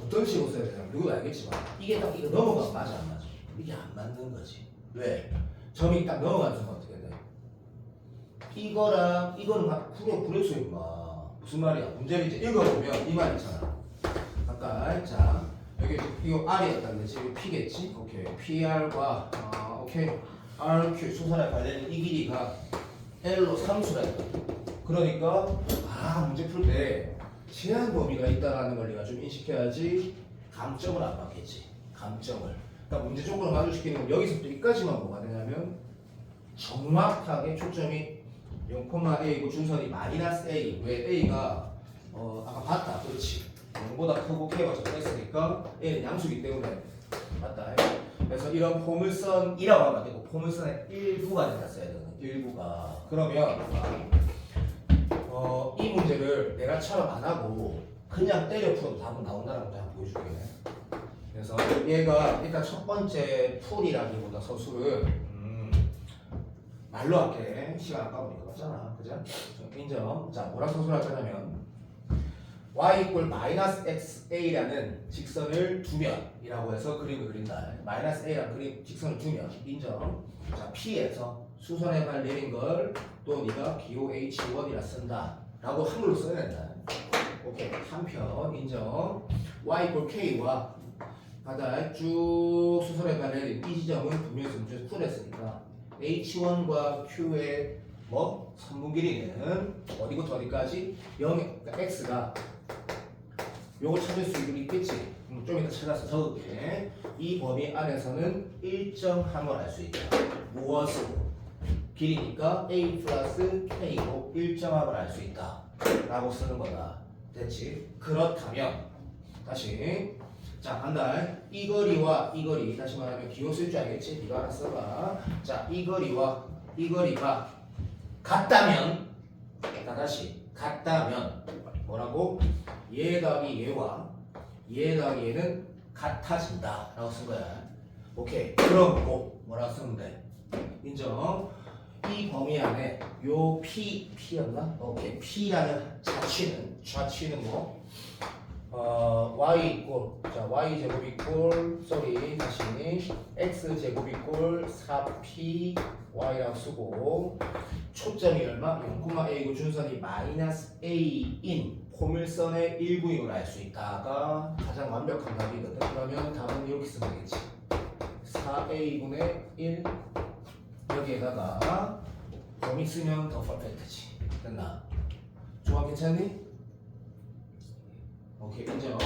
어떤 식으로 써야 되냐? 누구도 알겠지만 이게 딱 이거 넘어가면 맞아 안 맞아? 이게 안 맞는 거지. 왜? 점이 딱 넘어가는 순간 어떻게 돼? 이거랑 이거는 구려서 임마. 무슨 말이야? 문제를 이제 읽어보면 이 말 있잖아. 가까이. 자 여기 이거 R이었다는 거지. 이거 P겠지? 오케이. PR과 오케이. RQ 수선에 관련된 이 길이가 L로 삼수라 했다. 그러니까 문제 풀 때 제한 범위가 있다라는 걸 내가 좀 인식해야지 감점을 안 받겠지. 감점을. 그러니까 문제 쪽으로 마주시키는 건 여기서부터 여기까지만 뭐가 되냐면 정확하게 초점이 0,A고 준선이 -A. 왜 A가 아까 봤다. 그렇지. 0보다 크고 K가 적당했으니까 A는 양수기 때문에 맞다. 그래서 이런 포물선이라고 하면 안 되고 포물선의 일부가 된다 써야 되는 일부가. 그러면 이 문제를 내가처럼 안 하고 그냥 때려 풀어도 답은 나온다는 것도 한번 보여줄게. 그래서 얘가 일단 첫 번째 풀이라기보다 서술은 말로 할게. 시간 아까우니까 맞잖아. 그죠? 인정. 자, 뭐라 서술할 거냐면 y=-xa라는 직선을 두면이라고 해서 그림을 그린다. -a라는 직선을 두면 인정. 자, P에서 수선의 발 내린 걸 또 네가 BOH1이라 쓴다 라고 한글로 써야 된다. 오케이. 한편 인정. y=k와 바다에 쭉 수선의 발 내린 이 지점은 분명히 문제에서 풀었으니까 H1과 Q의 선분 길이는 어디부터 어디까지? 0, 그러니까 X가 요걸 찾을 수 있겠지? 좀 이따 찾아서 적을게. 이 범위 안에서는 일정함을 알 수 있다. 무엇으로? 길이니까 A 플러스 K로 일정함을 알 수 있다 라고 쓰는 거다. 됐지? 그렇다면 다시 자 간다. 이 거리와 이 거리 다시 말하면 기호 쓸 줄 알겠지? 네가 하나 써봐. 자 이 거리와 이 거리가 같다면 다시 같다면 뭐라고? 얘 더하기 얘와 얘 더하기 얘는 같아진다 라고 쓴 거야. 오케이. 그럼 뭐라고 쓰면 돼? 인정. 이 범위 안에 요 P였나? 오케이. P라는 좌치는 뭐? y 이꼴 자 y 제곱 이꼴 다시 x 제곱 이꼴 4p y라고 쓰고 초점이 얼마? 0,a이고 준선이 마이너스 a인 포물선의 일부임을 알 수 있다가 가장 완벽한 답이거든. 그러면 답은 이렇게 쓰면 되겠지. 4a분의 1 여기에다가 범위 쓰면 더 퍼펙트지. 됐나? 조합 괜찮니? 오케이 인정.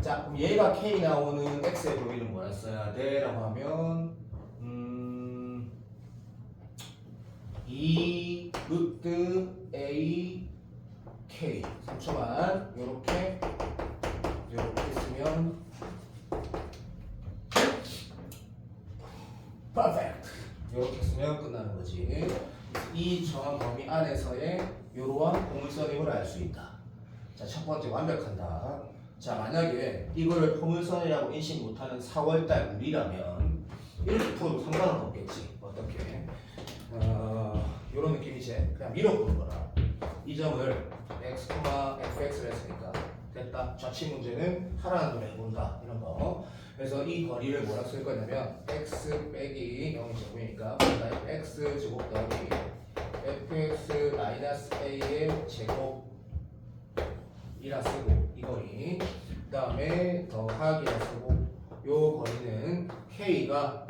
자 그럼 얘가 k 나오는 x의 범위는 뭐라 써야 돼? 라고 하면 2 루트 a k 3초만 요렇게 쓰면 퍼펙트. 요렇게 쓰면 끝나는 거지. 이 정한 범위 안에서의 요러한 포물선임을 알 수 있다. 자, 첫 번째 완벽한다. 자, 만약에 이거를 포물선이라고 인식 못하는 4월달 우리라면 이렇게 풀어도 상관은 없겠지. 어떻게? 요런 느낌이지. 그냥 밀어보는 거라. 이 점을 x, fx를 했으니까 됐다. 좌측 문제는 하라는 대로 해본다. 이런 거. 그래서 이 거리를 뭐라 쓸 거냐면 x 빼기 0이 제곱이니까 x 제곱 더하기 fx 마이너스 a의 제곱 이라 쓰고 이 거리 그 다음에 더하기라 쓰고 요 거리는 k가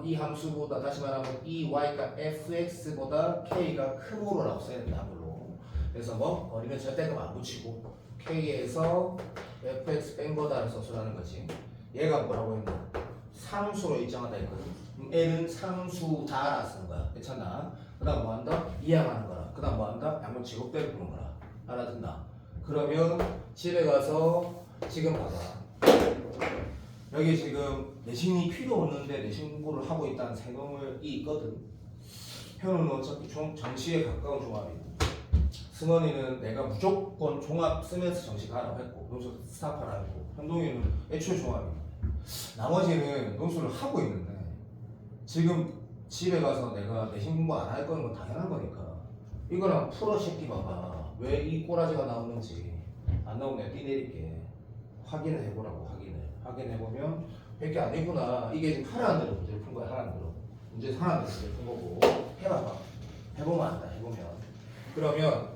이 함수보다 다시 말하면 이 y가 fx보다 k가 크므로라고 써야 된다. 물로 그래서 뭐 거리는 절대값 안 붙이고 k에서 fx 뺀 거다라고 써라는 거지. 얘가 뭐라고 했나? 상수로 일정하다 했거든. L은 상수다라 쓰는 거야. 괜찮나? 그 다음 뭐 한다? 이항하는 거라. 그 다음 뭐 한다? 양변 제곱대로 보는 거라. 알아듣나? 그러면 집에 가서 지금 봐봐. 여기 지금 내신이 필요 없는데 내신 공부를 하고 있다는 생각이 있거든. 현우는 어차피 정시에 가까운 종합이고 승원이는 내가 무조건 종합 쓰면서 정시 가라고 했고 논술 스탑하라고 했고 현동이는 애초에 종합이고 나머지는 논술을 하고 있는데 지금 집에 가서 내가 내신 공부 안 할 거는 건 당연한 거니까 이거랑 풀어 새끼 봐봐. 왜 이 꼬라지가 나오는지 안 나오면 내가 띠내릴게. 확인을 해보라고. 확인해보면 100개 아니구나. 이게 지금 하라는 대로 문제를 푼 거야. 하라는 대로 문제 하라는 대로 문제를 푼 거고 해봐봐. 해보면 안다. 그러면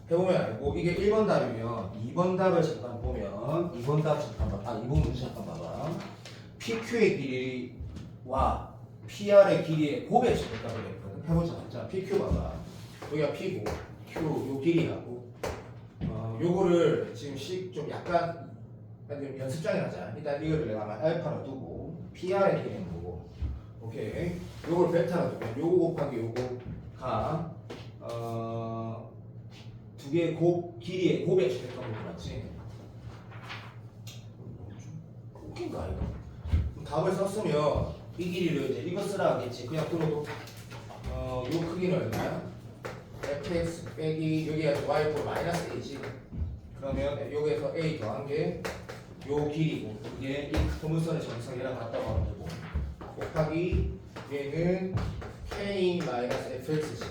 해보면 알고 이게 1번 답이면 2번 답을 잠깐 보면 2번 답 잠깐 봐. 2번 문제 잠깐 봐봐. PQ의 길이와 PR의 길이의 곱의 절대값을 냈거든. 해보자. 자, PQ 봐봐. 여기가 P고 Q 요 길이하고 요거를 지금 좀 약간 좀 연습장에 하자. 일단 이거를 내가 아마 알파로 두고 PR의 길이는 뭐고 오케이. 요걸 베타로 두면 요거 곱하기 요거가 두 개의 길이의 곱의 절대값을 몰랐지. 웃긴가 이거? 그럼 답을 썼으면 이 길이를 이제 이거 쓰라 하겠지. 그냥 들어도 요 크기는 얼마야? fx 빼기 여기가 y4 마이너스 a지. 그러면 여기에서 a 더한 게 요 길이고 이게 이 포물선의 정성이랑 같다고 하면 되고 곱하기 얘는 k 마이너스 fx지.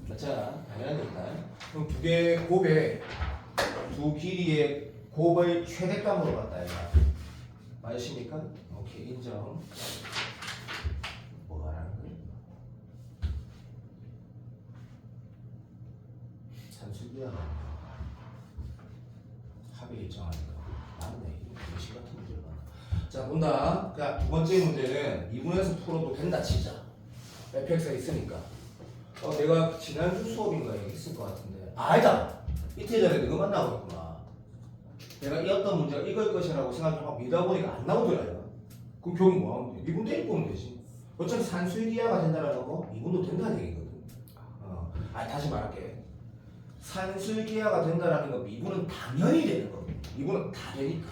맞잖아. 당연한 얘기다. 그럼 두 개의 곱에 두 길이의 곱을 최대값으로 봤다 얘가. 맞으십니까? 오케이 인정. 뭐가 하는 거야? 산수기야. 합의 일정하니까 맞네. 예시 같은 문제가. 자 본다. 자 두 번째 문제는 2분에서 풀어도 된다 치자. fx가 있으니까. 내가 지난주 수업인가 얘기했을 것 같은데 아니다. 이틀 전에 너가 만나고 있구나. 내가 이 어떤 문제가 이걸 것이라고 생각하고 믿다 보니까 안 나오더라. 그럼 결국 뭐 하면 돼? 미분 때리면 되지. 어차피 산술기하가 된다라는 거 미분도 된다는 얘기거든. 다시 말할게. 산술기하가 된다라는 거 미분은 당연히 되는 거. 미분은 다 되니까.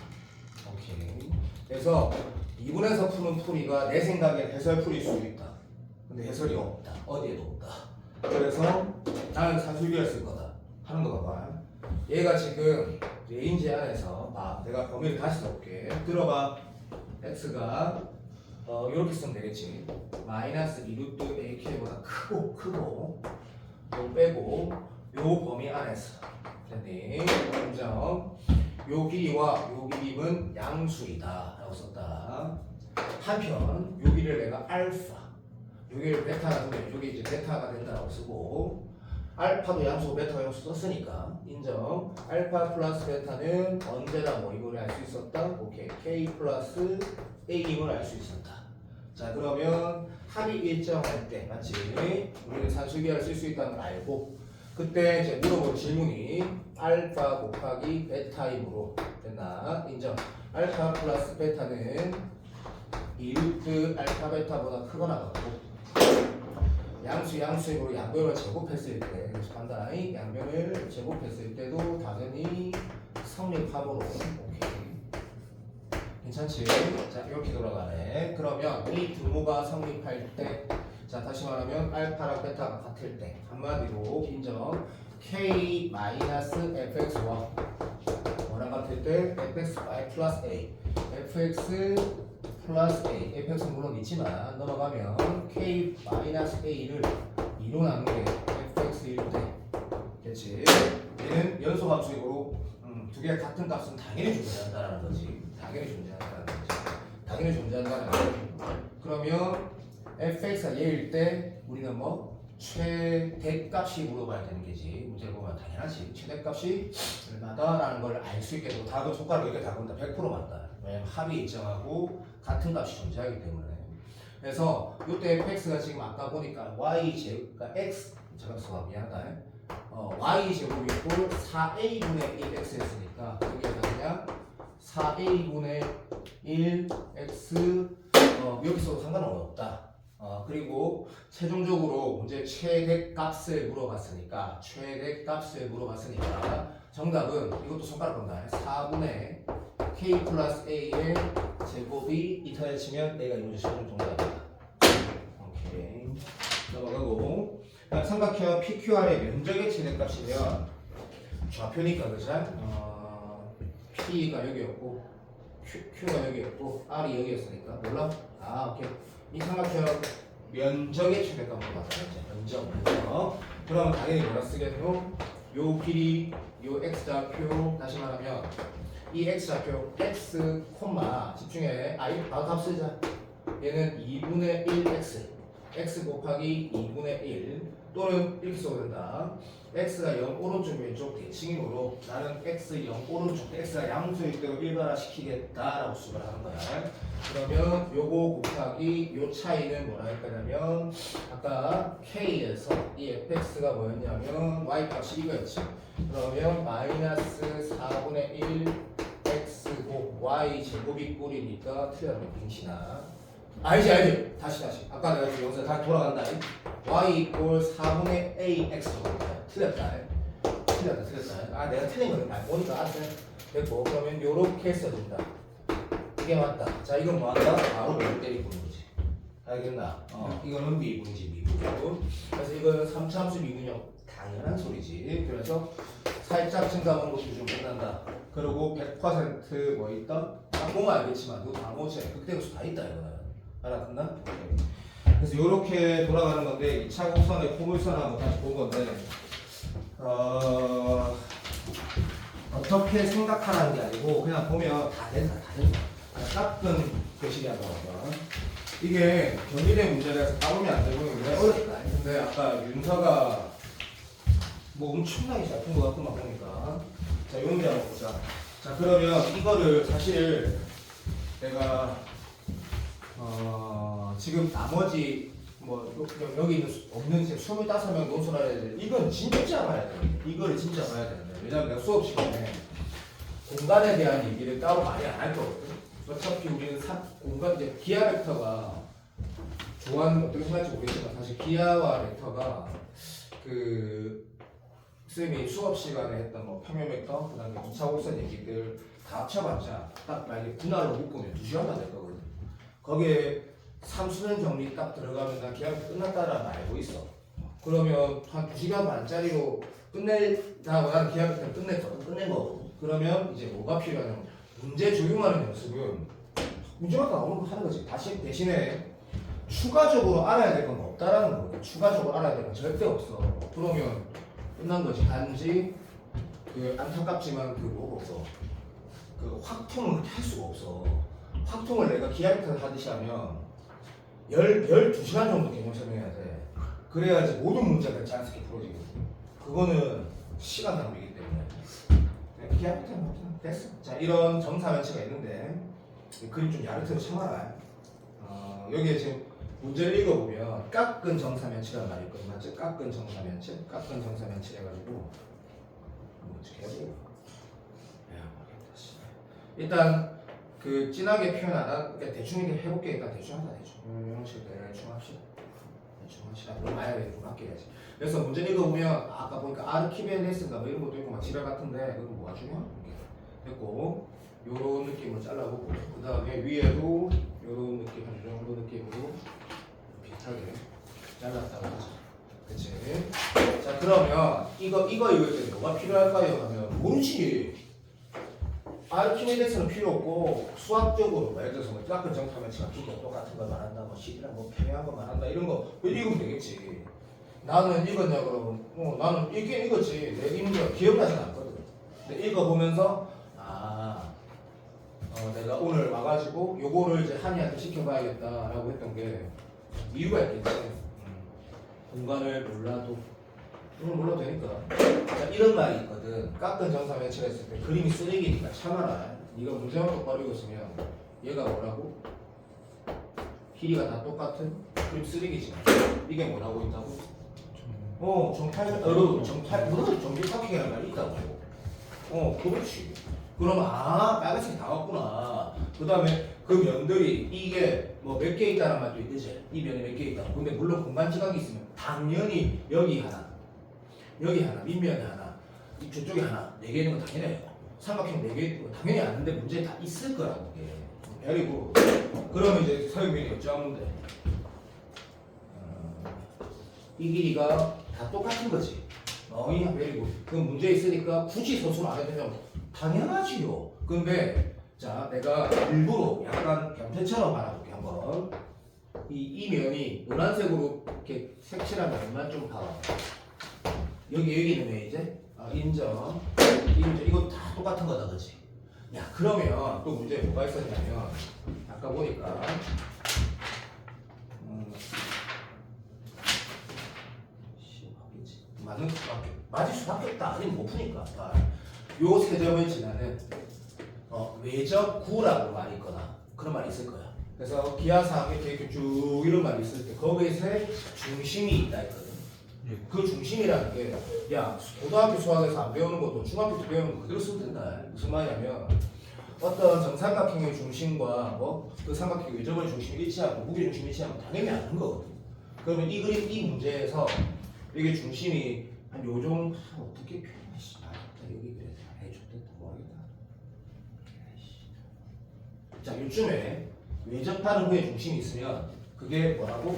오케이. 그래서 미분에서 푸는 풀이가 내 생각엔 해설풀일 수도 있다. 근데 해설이 없다. 어디에도 없다. 그래서 나는 산술기를 쓸 거다 하는 거 봐봐. 얘가 지금 레인지 안에서 내가 범위를 다시 넣을게. 들어봐. x가 이렇게 쓰면 되겠지. 마이너스 2루트 AK보다 크고 요 빼고 요 범위 안에서 됐니? 인정. 요 길이와 요 길이는 양수이다 라고 썼다. 한편 요 길이를 내가 알파, 요 길이를 베타가 되면 요게 이제 베타가 된다고 쓰고, 알파도 양수고 베타가 양수 썼으니까 인정. 알파 플러스 베타는 언제나 뭐 이걸 알 수 있었다. 오케이. K 플러스 A임을 알 수 있었다. 자, 그러면 합이 일정할 때 맞지? 우리는 산수기하를 쓸 수 있다는 걸 알고, 그때 이제 물어본 질문이 알파 곱하기 베타임으로 됐나? 인정. 알파 플러스 베타는 2루트 알파 베타보다 크거나 같고, 양수임으로 양변을 제곱했을 때, 그래서 간단히 양변을 제곱했을 때도 당연히 성립함으로. 오케이. 괜찮지? 자, 이렇게 돌아가네. 그러면 이 등호가 성립할 때, 자, 다시 말하면 알파랑 베타가 같을 때, 한마디로 인정. K-fx와 뭐랑 같을 때 fxy 플러스 a, fx 플러스 a, fx는 물론 있지만 넘어가면 k-a를 2로 나누는 게 fx일 때, 그렇지? 얘는 연소함수이고 두 개가 같은 값은 당연히 존재한다는 거지. 당연히 존재한다는 거지. 그러면 fx가 얘일 때 우리는 뭐 최대값이 물어봐야 되는 게지. 문제를 보면 당연하지. 최대값이 얼마다라는 걸 알 수 있게 되고, 답은 손가락 이렇게 답은 다 100% 맞다. 왜냐면 합이 일정하고 같은 값이 존재하기 때문에. 그래서 이때 fx가 지금 아까 보니까 y 제곱, 그러니까 x 제곱수가 미안하다. y 제곱이 꼴 4a분의 1x였으니까 여기에다 그냥 4a분의 1x 여기서 상관은 없다. 그리고 최종적으로 문제 최대값을 물어봤으니까 정답은 이것도 손가락 건다. 4분의 k 플러스 a의 제곱이 이탈을 치면 내가 이 문제 최종 정답이다. 오케이. 넘어가고, 삼각형 PQR의 면적의 최대값이면 좌표니까 그죠? P가 여기였고 Q가 여기였고 R이 여기였으니까 몰라? 오케이. 이 삼각형 면적의 최대값 물어봤다. 면적. 그러면 당연히 뭐라 쓰겠노? 요 길이, 요 x좌표, 다시 말하면 이 x좌표 x, 집중해. 바로 값 쓰자. 얘는 2분의 1x, x 곱하기 2분의 1, 또는 이렇게 써도 된다. x가 0 오른쪽 왼쪽 대칭이므로 나는 x 0 오른쪽, x가 양수일 때로 일반화 시키겠다라고 수를 하는 거야. 그러면 요거 곱하기 요 차이는 뭐라 할 거냐면, 아까 k에서 이 fx가 뭐였냐면 y 값이 이거였지. 그러면 마이너스 4분의 1 x고 y 제곱이 꼴이니까 틀렸네 빙신아. 알지. 다시 아까 내가 지금 여기서 다 돌아간다. y 이꼴 4분의 a x 틀렸다. 내가 틀린 거는 말 보니까 알았어. 됐고, 그러면 요렇게 써준다. 이게 맞다. 자, 이건 뭐한다? 바로 몇 때리고 있는 거지. 알겠나? 이거는 미분이지, 미분. 그래서 이거는 3차함수 미분형 당연한 소리지. 그래서 살짝 증가하는 것도 좀 끝난다. 그리고 100% 뭐 있다? 딱 보면 알겠지만 이거 다 모제 극대급수 다 있다 이거는. 알았나? 그래서 이렇게 돌아가는 건데, 2차 곡선의 포물선 한번 다시 본 건데, 어떻게 생각하라는 게 아니고 그냥 보면 다 된다. 깎은 표식이 하더라고요. 이게 견인의 문제라서 따보면 안 되고 왜 어렵다. 근데 아까 윤서가 뭐 엄청나게 잘 푼 것 같구만 보니까. 자, 요 문제 한번 보자. 자, 그러면 이거를 사실 내가 지금 나머지 뭐 여기 있는 없는 25명 논술해야 돼. 이건 진짜 봐야 돼. 이거를 진짜 봐야 되는데. 왜냐면 내가 수업 시간에 공간에 대한 얘기를 따로 많이 안 할 거거든. 어차피 우리는 공간 이제 기하 벡터가 좋아하는 어떻게 생각할지 모르겠지만 사실 기하와 벡터가 그 쌤이 수업 시간에 했던 뭐 평면 벡터, 그다음에 2차 곡선 얘기들 다 합쳐봤자 딱 만약에 분할로 묶으면 2시간만 될 거거든. 거기에 삼수는 정리 딱 들어가면 난 기하 벡터 끝났다라는 알고 있어. 그러면 한 2시간 반짜리로 끝내다고 나는 기하 벡터를 끝낸 거거든. 그러면 이제 뭐가 필요하냐면 문제 적용하는 연습은 문제가 나오는 거 하는 거지. 다시 대신에 추가적으로 알아야 될 건 없다라는 거거든. 추가적으로 알아야 될 건 절대 없어. 그러면 끝난 거지. 단지 그 안타깝지만 그 뭐가 없어. 그 확통을 할 수가 없어. 확통을 내가 기하리턴 하듯이 하면 12시간 정도 개념 설명해야 돼. 그래야지 모든 문제가 자연스럽게 풀어지거든. 그거는 시간 낭비이기 때문에 기하리턴 됐어. 자, 이런 정사면체가 있는데 이 그림 좀 야릇해서 참아라. 여기에 지금 문제를 읽어보면 깎은 정사면체라는 말이 있거든. 맞지? 깎은 정사면체 해가지고 어떻게 해야 돼? 야, 모르겠다. 씨. 일단 그 진하게 표현 안 하, 그러니까 대충 이렇게 해볼게. 일단 대충 하자. 대충 이런 식으로 대충 합시다. 대충 합시다. 그럼 아예 좀 바뀌어야지. 그래서 문제 읽어보면 아까 보니까 아르키메데스인가 뭐 이런 것도 있고 막 지랄 같은데 그건 뭐가 중요한 됐고 요런 느낌으로 잘라보고 그 다음에 위에도 요런 느낌 한 정도 느낌으로 비슷하게 잘랐다고 하죠. 그치? 자, 그러면 이거 이거에 뭐가 필요할까요? 하면 모르지. 아르키메데스는 필요 없고 수학적으로 예를 들어서 뭐 깎은 정사면체가 기계 똑같은 걸 말한다, 뭐 식이랑 뭐 평행한 걸 말한다 이런 거 읽으면 되겠지. 나는 읽었냐 그러면 나는 읽긴 읽었지. 내 임무가 기억나진 않거든. 근데 읽어보면서 내가 오늘 와가지고 요거를 이제 한이한테 시켜봐야겠다라고 했던 게 이유가 있겠지. 공간을 몰라도 몰라도 되니까. 자, 이런 말이 있거든. 깎은 정사면체가 있을 때 그림이 쓰레기니까 참아라. 네가 문제만 똑바로 읽었으면 얘가 뭐라고? 길이가 다 똑같은 그림 쓰레기지. 이게 뭐라고 있다고? 정비사각형이라는 말이 있다고. 그렇지. 그럼 빨간색이 다 왔구나. 그 다음에 그 면들이 이게 뭐 몇 개 있다는 말도 있듯이 이 면에 몇 개 있다. 근데 물론 공간 지각이 있으면 당연히 여기 하나, 밑면에 하나, 저쪽에 하나, 4개 있는 건 당연해요. 삼각형 4개 있는 건 당연히 아는데 문제에 다 있을 거라고. 그리고 그러면 이제 서유민이 어쩌면 돼? 이 길이가 다 똑같은 거지. 그리고 그 문제 있으니까 굳이 서술 안 해도 되면 당연하지요. 근데 자, 내가 일부러 약간 변태처럼 말해볼게 한번. 이 면이 노란색으로 이렇게 색칠한 면만 좀 봐봐. 여기는 왜 이제? 인정. 이거 다 똑같은 거다, 그렇지? 야, 그러면 또 문제에 뭐가 있었냐면 아까 보니까 맞을 수밖에 없다. 아니면 못 푸니까. 요 세 점을 지나는 외적구라고 말이 있거나 그런 말이 있을 거야. 그래서 기하사항에 이렇게 쭉 이런 말이 있을 때 거기에 중심이 있다 했거든. 그 중심이라는 게 야, 고등학교 수학에서 안 배우는 것도 중학교 때 배우는 거 그대로 쓰면 된다. 무슨 말이냐면 어떤 정삼각형의 중심과 그 삼각형의 외접의 중심이 일치하고 무게 중심이 일치하면 당연히 아는 거거든. 그러면 이 그림 이 문제에서 이게 중심이 한 요 정도 어떻게 표현해? 여기 그래서 좋겠다 모르겠다. 자, 요즘에 외접하는 후에 중심이 있으면 그게 뭐라고?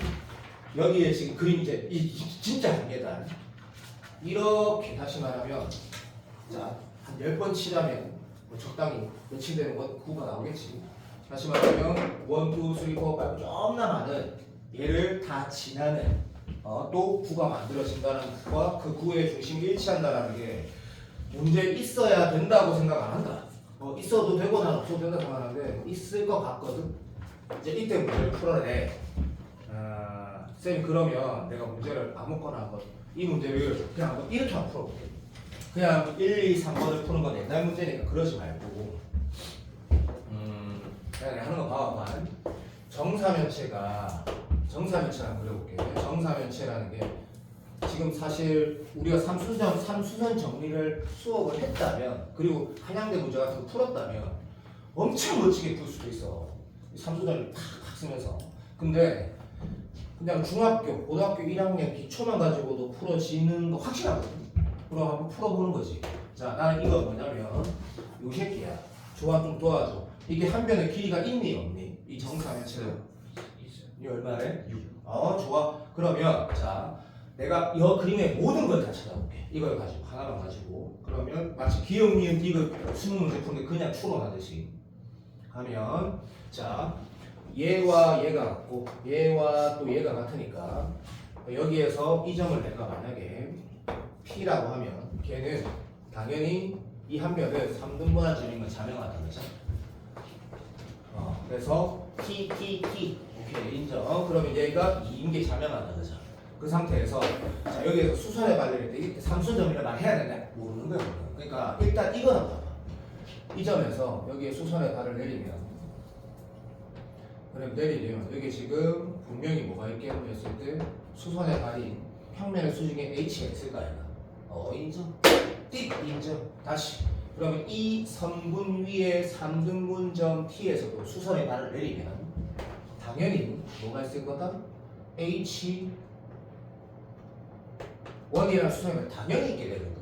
여기에 지금 그림 이제 진짜 한계다. 이렇게 다시 말하면 자, 한 10번 치자면 뭐 적당히 며칠 되는 건 9가 나오겠지. 다시 말하면 1, 2, 3, 4, 5 겁나 많은 얘를 다 지나는 또 9가 만들어진다는 것과 그 9의 중심이 일치한다는 게 문제에 있어야 된다고 생각 안 한다. 있어도 되고 난 없어도 된다 생각하는데 있을 것 같거든. 이제 이때 문제를 풀어내. 쌤 그러면 내가 문제를 아무거나 한번 이 문제를 그냥 한번 이렇게 한번 풀어볼게. 그냥 1, 2, 3번을 푸는 건 옛날 문제니까 그러지 말고 그냥 하는 거 봐봐. 정사면체가 한번 그려볼게. 정사면체라는 게 지금 사실 우리가 삼수선 정리를 수업을 했다면 그리고 한양대 문제 같은 거 풀었다면 엄청 멋지게 풀 수도 있어. 삼수선을 팍팍 쓰면서. 근데 그냥 중학교, 고등학교 1학년 기초만 가지고도 풀어지는 거 확실하거든. 그럼 한번 풀어보는 거지. 자, 나는 이거 뭐냐면 요 새끼야. 조합 좀 도와줘. 이게 한 변의 길이가 있니 없니? 이 정사면체는 이 얼마래? 6. 좋아. 그러면 자, 내가 이 그림의 모든 걸 다 찾아볼게. 이걸 가지고 하나만 가지고. 그러면 마치 기억, 니은, 디귿 수능 문제 푸는데 그냥 추론하듯이 하면 자 얘와 얘가 같고 얘와 또 얘가 같으니까 여기에서 이 점을 내가 만약에 P라고 하면 걔는 당연히 이 한 면을 3등분한 점인 자명하다 그죠? 그래서 T 오케이 인정. 그러면 얘가 2인 게 자명하다 그죠? 그 상태에서 자 여기에서 수선의 발레를 때 이때 삼순점이라 말해야 된다 모르는 거야 모르는. 그러니까 일단 이거는 봐봐. 이 점에서 여기에 수선의 발을 내리면 그럼 내리면 여기 지금 분명히 뭐가 있겠노 했을 때 수선의 발이 평면의 수직에 H가 있을 거 아니야. 인정. 띡 인정. 다시. 그러면 이 선분 위에 3등분점 T에서도 수선의 발을 내리면 당연히 뭐가 있을 거다? H 원이랑 수선의 발 당연히 있게 되거든.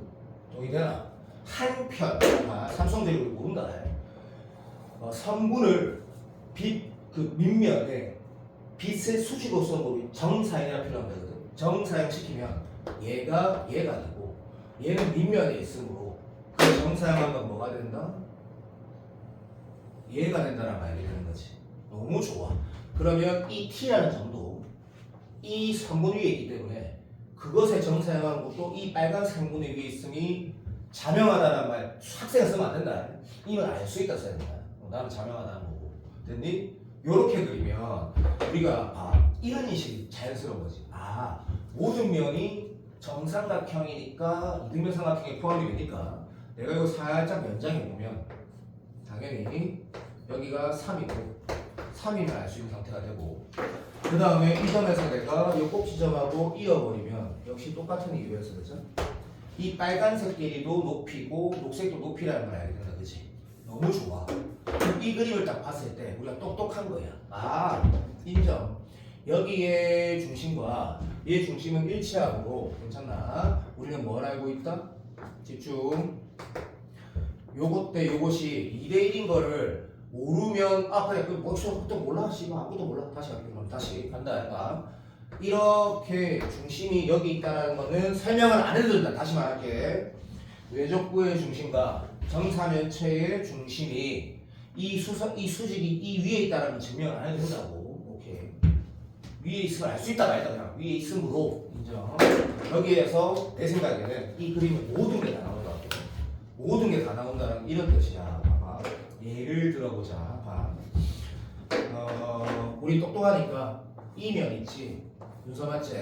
동의되나? 한편 삼성대리를 모른다. 선분을 그 밑면에 빛의 수직으로서 우리 정사형이라 표현하면 되거든. 정사형 시키면 얘가 되고 얘는 밑면에 있으므로 그 정사형하면 뭐가 된다? 얘가 된다는 말이 되는 거지. 너무 좋아. 그러면 이 T라는 점도 이 선분 위에 있기 때문에 그것의 정사형한 것도 이 빨간 상분의 위에 있으니 자명하다는 말 학생은 쓰면 안 된다. 이건 알 수 있다 써야 된다. 나는 자명하다는 거고. 됐니? 요렇게 그리면 우리가 이런 인식이 자연스러운 거지. 모든 면이 정삼각형이니까 이등변 삼각형에 포함이 되니까 내가 이거 살짝 연장해 보면 당연히 여기가 3이고 3이면 알 수 있는 상태가 되고 그 다음에 이 점에서 내가 이 꼭지점하고 이어버리면 역시 똑같은 이유였어 그죠? 이 빨간색 길이도 높이고 녹색도 높이라는 걸 알게 된다 그치? 너무 좋아. 이 그림을 딱 봤을 때 우리가 똑똑한 거야. 인정. 여기의 중심과 얘 중심은 일치하므로 괜찮나? 우리는 뭘 알고 있다? 집중. 요것 대 요것이 2대1인 거를 모르면 그래 그것도 몰라 씨발 아무도 몰라 다시 할게 그럼 다시 간다. 이렇게 중심이 여기 있다는 거는 설명을 안 해도 된다. 다시 말할게. 외적구의 중심과 정사면체의 중심이 이 수직이 이 위에 있다는 증명을 안 해도 된다고. 오케이. 위에 있으면 알 수 있다 말다 그냥 위에 있으므로 인정. 여기에서 내 생각에는 이 그림에 모든 게 다 나온다고. 모든 게 다 나온다는 이런 뜻이야. 봐봐. 예를 들어보자. 봐. 우리 똑똑하니까 이 면 있지. 윤서 맞지?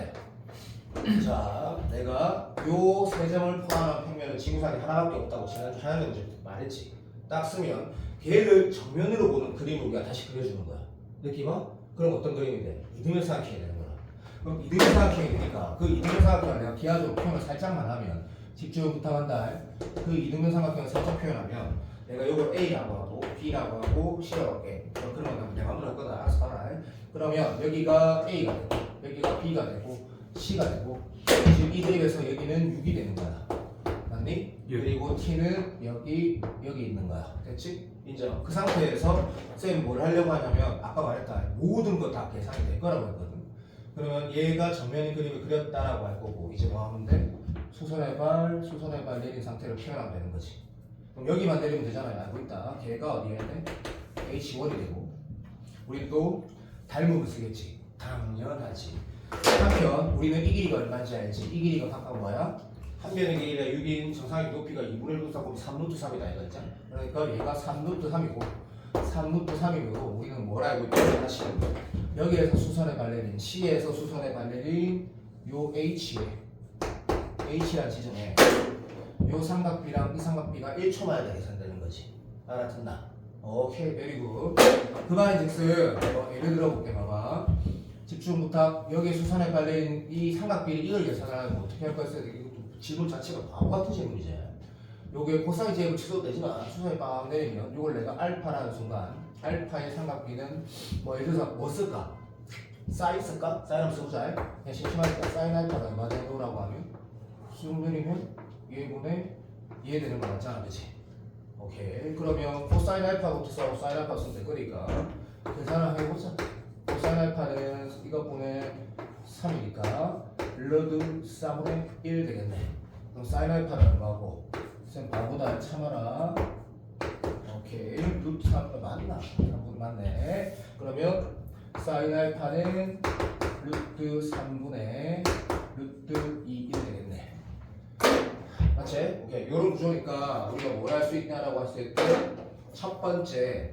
자, 내가 요 세 점을 포함한 평면은 지구상에 하나밖에 없다고 지난주 하나는 말했지. 딱 쓰면 걔를 정면으로 보는 그림을 우리가 다시 그려주는 거야. 느낌 와? 그럼 어떤 그림이 돼? 이등변 삼각형이 되는 거야. 그럼 이등변 삼각형이 되니까 그 이등변 삼각형을 내가 기하적으로 표현을 살짝만 하면 집중 부탁한다. 그 이등변 삼각형을 살짝 표현하면 내가 이걸 A라고 하고 B라고 하고 C라고 할게. 그러면 내가 만들어 할 거다. 알아서 봐라. 그러면 여기가 A가 되고 여기가 B가 되고 C가 되고 지금 이 그림에서 여기는 6이 되는 거야. 맞니? 예. 그리고 T는 여기 있는 거야. 됐지? 인정. 그 상태에서 쌤이 뭘 하려고 하냐면 아까 말했다. 모든 거 다 계산이 될 거라고 했거든. 그러면 얘가 정면인 그림을 그렸다라고 할 거고 이제 뭐 하면 돼? 수선의 발 내린 상태를 표현하면 되는 거지. 그럼 여기만 내리면 되잖아요. 알고 있다. 걔가 어디에 있네? H1이 되고 우리 또 닮음을 쓰겠지. 당연하지. 한편 우리는 이 길이가 얼마인지 알지? 이 길이가 각각 뭐야? 한 변의 길이가 6인 정상의 높이가 2분의 1 곱하면 3루트 3이다 이거 있잖아. 그러니까 얘가 3루트 3이고 3루트 3이고 우리는 뭘 알고 있다? 다시 여기에서 수선의 발레린 C에서 수선의 발레린 요 H란 지점에 요 삼각비랑 이 삼각비가 1초 만에 계산되는 거지. 알아듣나? 오케이, 베리굿. 그만인즉슨 예를 들어볼게. 봐봐. 집중 부탁. 여기 수선의 발레린 이 삼각비를 이걸 계산하려면 어떻게 할 거야? 질문 자체가 바보 같은 질문이지. 요게 코사인 제곱을 취소도 되지만 수선이 빵 내리면 요걸 내가 알파라는 순간 알파의 삼각비는 뭐 예를 들어서 뭐 쓸까? 사인 쓸까? 사인 한번 써보자. 그냥 심심하니까 사인 알파가 얼마 정도라고 하면 쑥 내리면 얘분에 이해되는 거 맞잖아, 그치? 오케이. 그러면 코사인 알파부터 써고 사인 알파 쓰면 될 거니까 계산을 해보자. 코사인 알파는 이것분의 3이니까 러드 4분의 1 되겠네. 그럼 사인 알파는 얼마고? 쌤 바보다 참아라. 오케이. 루트 3 맞나? 3분 맞네. 그러면 사인 알파는 루트 3분의 루트 2 이렇게 되겠네. 맞지? 오케이. 이런 구조니까 우리가 뭘 할 수 있냐라고 했을 때 첫 번째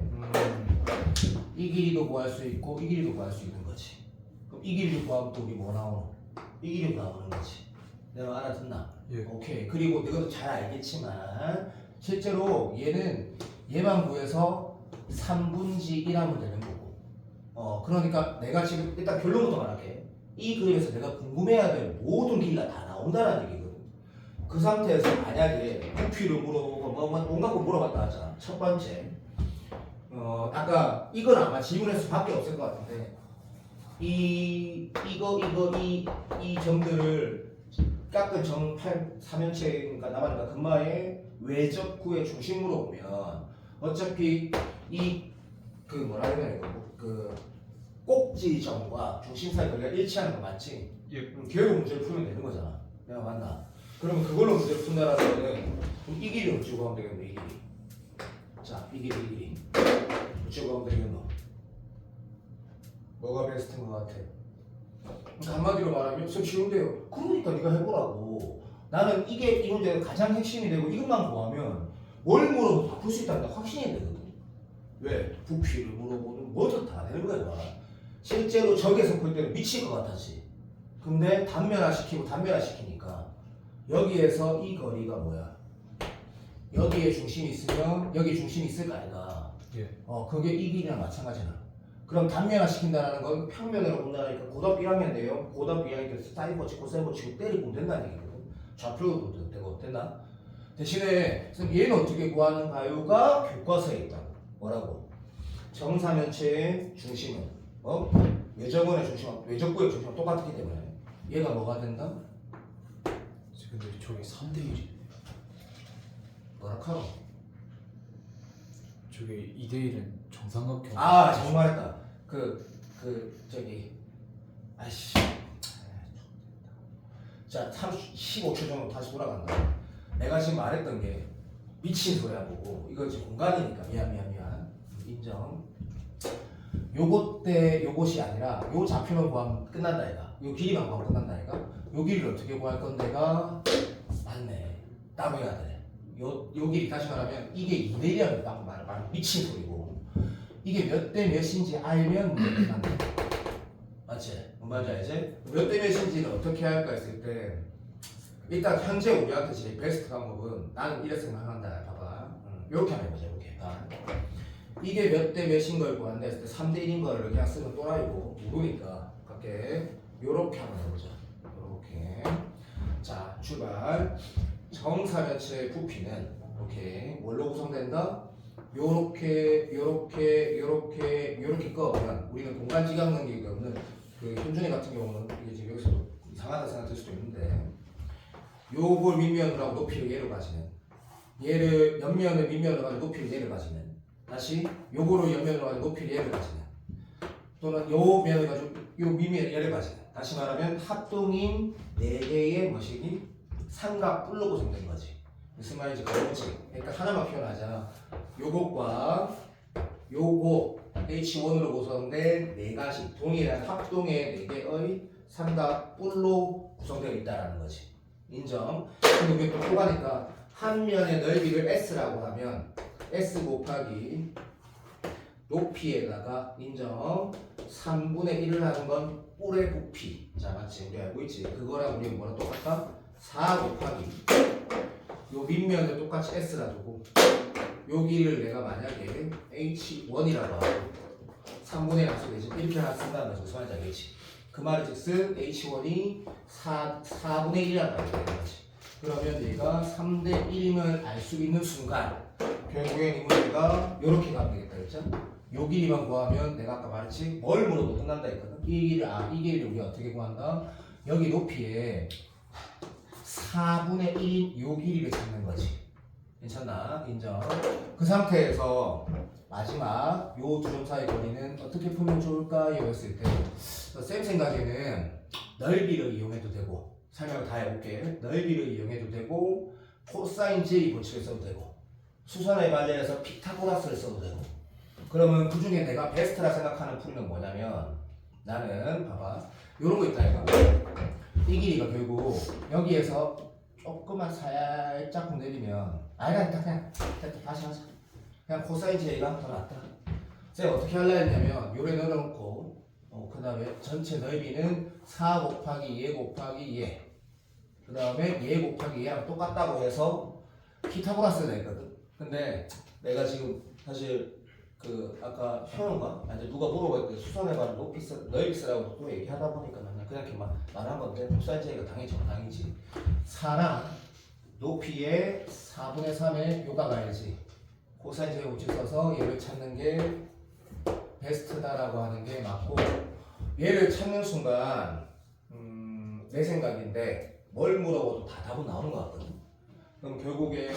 이 길이도 구할 수 있고 이 길이도 구할 수 있는 거지. 그럼 이 길이를 구하면 또 우리 뭐 나오노? 이 길이가 나오는 거지. 내가 알아듣나? 예. 오케이. 그리고 너도 잘 알겠지만 실제로 얘만 구해서 3분지 1하면 되는 거고. 그러니까 내가 지금 일단 결론부터 말할게. 이 그림에서 내가 궁금해야 될 모든 길이가 다 나온다는 얘기거든. 그 상태에서 만약에 부피를 물어보고 뭐 온갖 거 물어봤다 하자. 첫 번째. 아까 이건 아마 질문할 수밖에 없을 것 같은데 이 점들을 깎은 정 3면체인가 남아니까 금마의 외접구의 중심으로 보면 어차피 그 뭐라 해야 되나 그 꼭지점과 중심 사이 거리가 일치하는 거 맞지? 예. 그럼 결국 문제를 풀면 되는 거잖아. 내가 맞나? 그러면 그걸로 문제를 푼다라는 거는 그럼 이 길이 어찌고 하면 되겠노? 이 길이. 자, 이 길이. 어찌고 하면 되겠노? 뭐가 베스트인 것 같아? 그러니까 한마디로 말하면 좀 쉬운데요. 그러니까 네가 해보라고. 나는 이게 이 문제가 가장 핵심이 되고 이것만 구하면 뭘 물어도 다 풀 수 있다는 게 확신이 되거든. 왜? 부피를 물어보든 뭐든 다 되는 거야. 실제로 적에서 볼 때는 미칠 것 같았지. 근데 단면화시키니까 여기에서 이 거리가 뭐야? 여기에 중심이 있으면 여기 중심이 있을 거 아닌가? 예. 그게 이 길이랑 마찬가지나. 그럼 단면화시킨다는 건 평면으로 본다니까 고답 1학년 내용, 고답 2학년 때 사인 고치고 코사인 고치고 때리고 보면 된다는 얘기거든. 좌표로 보면 되고 됐나? 대신에 얘는 어떻게 구하는가요가 교과서에 있다고. 뭐라고? 정사면체의 중심은 외접원의 중심은 외접구의 중심은 똑같기 때문에 얘가 뭐가 된다? 근데 저게 3대 1이. 뭐라 카노? 저게 2대 1은 정삼각형. 아 정말했다. 저기 아이씨. 자 15초 정도 다시 돌아간다. 내가 지금 말했던 게 미친 소리야 보고 이거 지금 공간이니까 미안 인정. 요것이 아니라 요 좌표만 구하면 끝난다 이가. 요 길이만 구하면 끝난다 이가. 요 길이를 어떻게 구할 건데가 맞네. 따져야 돼. 요 길이 다시 말하면 이게 2대 1이라는 딱 말 미친 소리고 이게 몇 대 몇인지 알면 끝난다. 맞지? 뭔 말인지 알지? 몇 대 몇인지는 어떻게 할까 했을 때 일단 현재 우리한테 제일 베스트 방법은 나는 이렇게 생각한다. 봐봐. 이렇게 한번 해보자. 이렇게. 이게 몇 대 몇인 걸 구한다 했을 때 3대 1인 거를 그냥 쓰면 또라이고 모르니까 갈게. 요렇게 한번 해보자. 요렇게. 자 출발. 정사면체의 부피는 이렇게 뭘로 구성된다? 요렇게 꺼면 우리는 공간 지각 능력이 없는 그 현준이 같은 경우는 이게 지금 여기서 이상하다 생각될 수도 있는데 요걸 밑면으로 하고 높이를 얘로 가지는 얘를 옆면을 밑면으로 가지고 높이를 얘를 가지는 다시 요거로 옆면으로 가지고 높이를 얘를 가지는 또는 요 면을 가지고 요 밑면을 얘를 가지는 다시 말하면 합동인 4개의 뭐시기 삼각뿔로 구성된 거지. 무슨 말인지 알겠지? 그러니까 하나만 표현하자. 요것과 요거 H1으로 구성된 4가지 동일한 합동의 4개의 삼각뿔로 구성되어 있다라는 거지. 인정? 그리고 우리 또 가니까 한 면의 넓이를 S라고 하면 S 곱하기 높이에다가 인정 3분의 1을 하는 건 뿔의 부피. 자 맞지? 우리 알고 있지? 그거랑 우리 뭐랑 똑같다? 4 곱하기 요 밑면을 똑같이 S라 두고 여기를 내가 만약에 H1이라고 하고 3분의 1 합수되지 이렇게 하나 쓴다는 거지. 무슨 말인지 알겠지? 그 말이 즉슨 H1이 4분의 1이라고 하는 거지. 그러면 얘가 3대 1임을 알 수 있는 순간 결국엔 이 문제가 이렇게 가면 되겠다 그랬죠? 요 길이만 구하면 내가 아까 말했지 뭘 물어도 끝난다 했거든. 이 길이를 우리가 어떻게 구한다? 여기 높이에 4분의 1인 요 길이를 찾는 거지. 괜찮나? 인정. 그 상태에서 마지막 요 두 점 사이 거리는 어떻게 풀면 좋을까요? 했을 때 쌤 생각에는 넓이를 이용해도 되고 설명을 다 해볼게. 넓이를 이용해도 되고 코사인 J 법칙을 써도 되고 수선에 관련해서 피타고라스를 써도 되고. 그러면 그 중에 내가 베스트라 생각하는 풀이는 뭐냐면 나는 봐봐 요런 거 있다 이거. 이 길이가 결국 여기에서 조금만 살짝 내리면 그냥 다시 하자. 그냥 코사인 제이가 더 낫다. 제가 어떻게 하려 했냐면 요래 넣어놓고 그 다음에 전체 넓이는 4 곱하기 얘 곱하기 얘 그 다음에 얘 곱하기 얘랑 똑같다고 해서 피타고라스가 있거든. 근데 내가 지금 사실 그 아까 현우가 아니 누가 물어봤을 때 수선에 관한 넓이 쓰라고 또 얘기하다 보니까 그냥 이렇게 말한 건데 코사인 제이가 당연히 정당이지. 4랑 높이의 4분의 3에 요가 가야지. 코사인 제곱을 써서 얘를 찾는 게 베스트다라고 하는 게 맞고, 얘를 찾는 순간 내 생각인데 뭘 물어봐도 다 답은 나오는 것 같거든. 그럼 결국에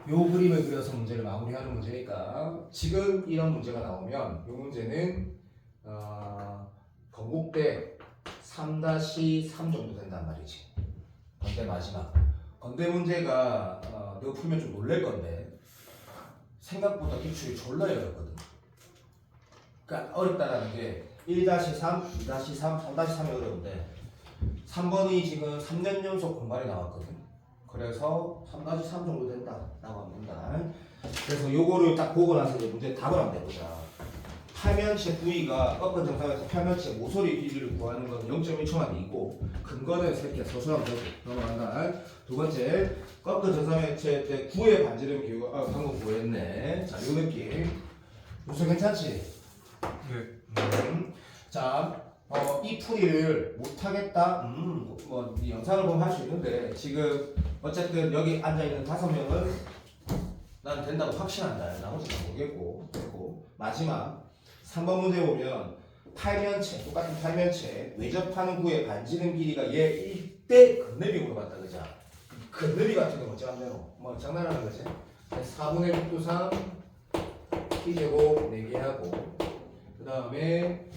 요 그림을 그려서 문제를 마무리하는 문제니까 지금 이런 문제가 나오면 요 문제는 건국대 3-3 정도 된단 말이지. 건대 마지막 건대 문제가 너 풀면 좀 놀랄 건데 생각보다 기출이 졸라 어렵거든. 그러니까 어렵다라는 게 1-3, 2-3, 3-3이 어려운데 3번이 지금 3년 연속 공간이 나왔거든. 그래서 3-3 정도 된다라고 하면 된다. 그래서 요거를 딱 보고 나서 이제 문제 답을 한번 내보자. 팔면체 부위가 꺾은 정상에서 팔면체 모서리 길이를 구하는 건 0.1초만 이고 근거는 새끼야 서술하면 되고 넘어간다. 두 번째 꺾은 정상면체 때 9의 반지름 기호가 방금 구했네. 자, 요 느낌 무슨 괜찮지? 네. 자, 이 풀이를 못하겠다. 뭐 영상을 보면 할 수 있는데 지금 어쨌든 여기 앉아 있는 5명은 난 된다고 확신한다. 나머지는 모르겠고 그리고 마지막 3번 문제 보면 팔면체 똑같은 팔면체 외접하는 구의 반지름 길이가 얘 1대 건너비 물어봤다 그죠? 건너비 같은 거 어찌 하면 뭐 장난하는 거지? 4분의 6 두상 t제곱 4개 하고 그 다음에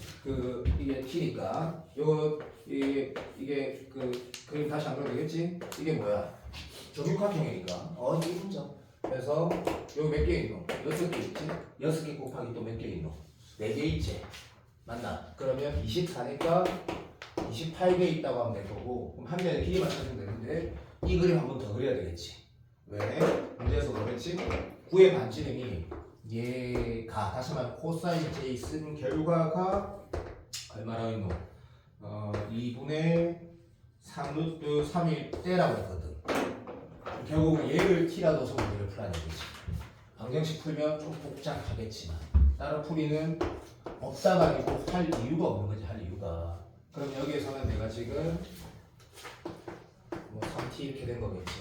이게 t니까 이게 그 그림 다시 안 그려도 되겠지? 이게 뭐야? 정육각형이니까 이게 인정. 그래서 여기 몇 개 있노? 6개 있지? 6개 곱하기 또 몇 개 있노? 4개 있지? 맞나? 그러면 24니까 28개 있다고 하면 될 거고 그럼 한 면의 길이만 찾으면 되는데 이 그림 한 번 더 그려야 되겠지. 왜? 문제에서 그랬지? 9의 반지름이 얘가 다시 말해 코사인 J 쓴 결과가 얼마나 있노? 2분의 3루트 3일 때라고 했거든. 결국은 얘를 t라도 서 문제를 풀어야 되겠지. 방정식 풀면 좀 복잡하겠지만 다른 풀이는 없다가 아니고 할 이유가 없는 거지. 할 이유가. 그럼 여기에서는 내가 지금 뭐 3t 이렇게 된 거겠지.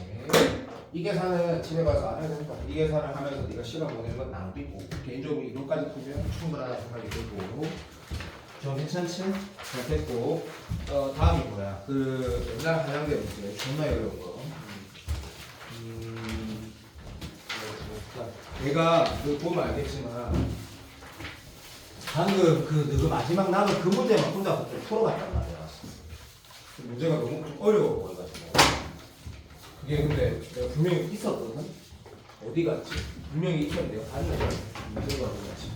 이 계산은 집에 가서 안 해도 된다. 이 계산을 하면서 네가 시간 보내는 건 낭비고 개인적으로 이것까지 풀면 충분하다 생각이 들고 좀 괜찮지? 잘 됐고 다음이 뭐야? 그 옛날 한양대 문제 존나 어려운 거. 내가 보면 알겠지만 방금 그 마지막 남은 그 문제만 혼자 그렇게 풀어봤단 말이야. 그 문제가 너무 좀 어려워 보여가지고 그게 근데 내가 분명히 있었거든. 어디 갔지? 분명히 있었는데 내가 봤는데 문제가 어디 갔지?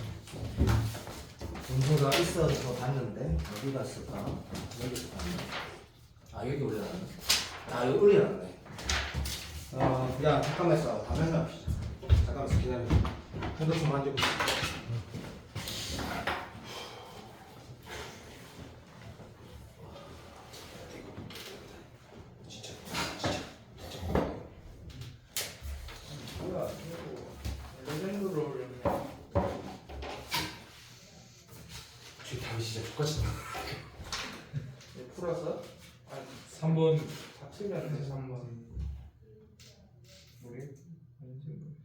문제가 있어서 봤는데 어디 갔을까? 여기서 봤네. 여기 올려놨네. 여기 올려놨네. 야 잠깐만 있어. 다음에 합시다. 잠깐만 기다려. 핸드폰 만지고 있어. 뭐야 이거 레전드로 올렸네. 저 답이 진짜 똑같이 나와. 왜 풀었어? 3번 다 틀렸네 3번. 우리 아닌지 모르겠어.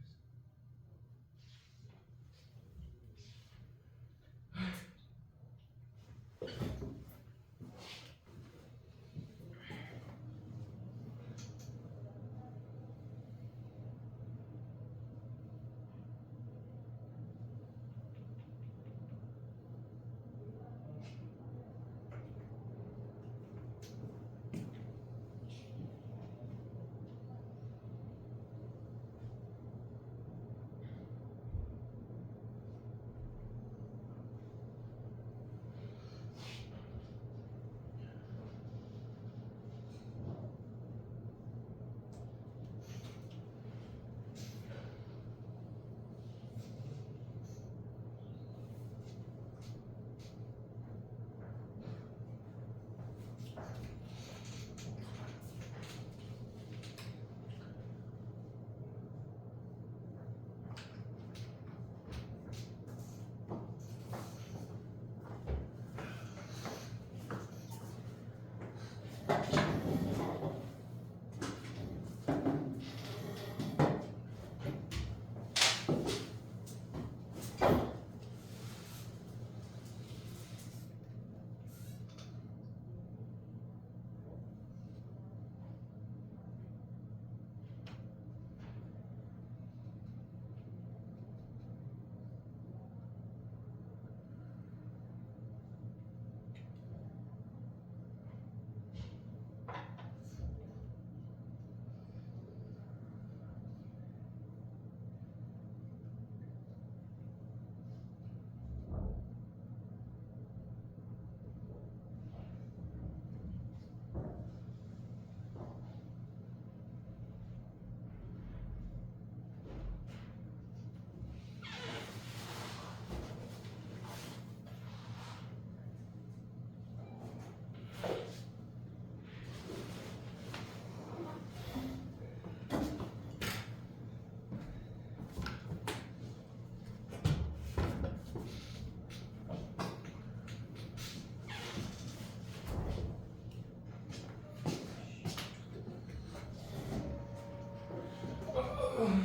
근데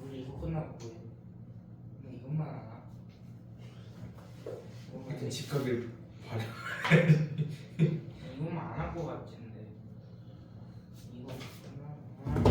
우리 이거 끝나고 뭐 해? 근데 이것만 안 하나? 그때 집 가길 바래. 이것만 안 할 것 같은데 이거 끝나? 아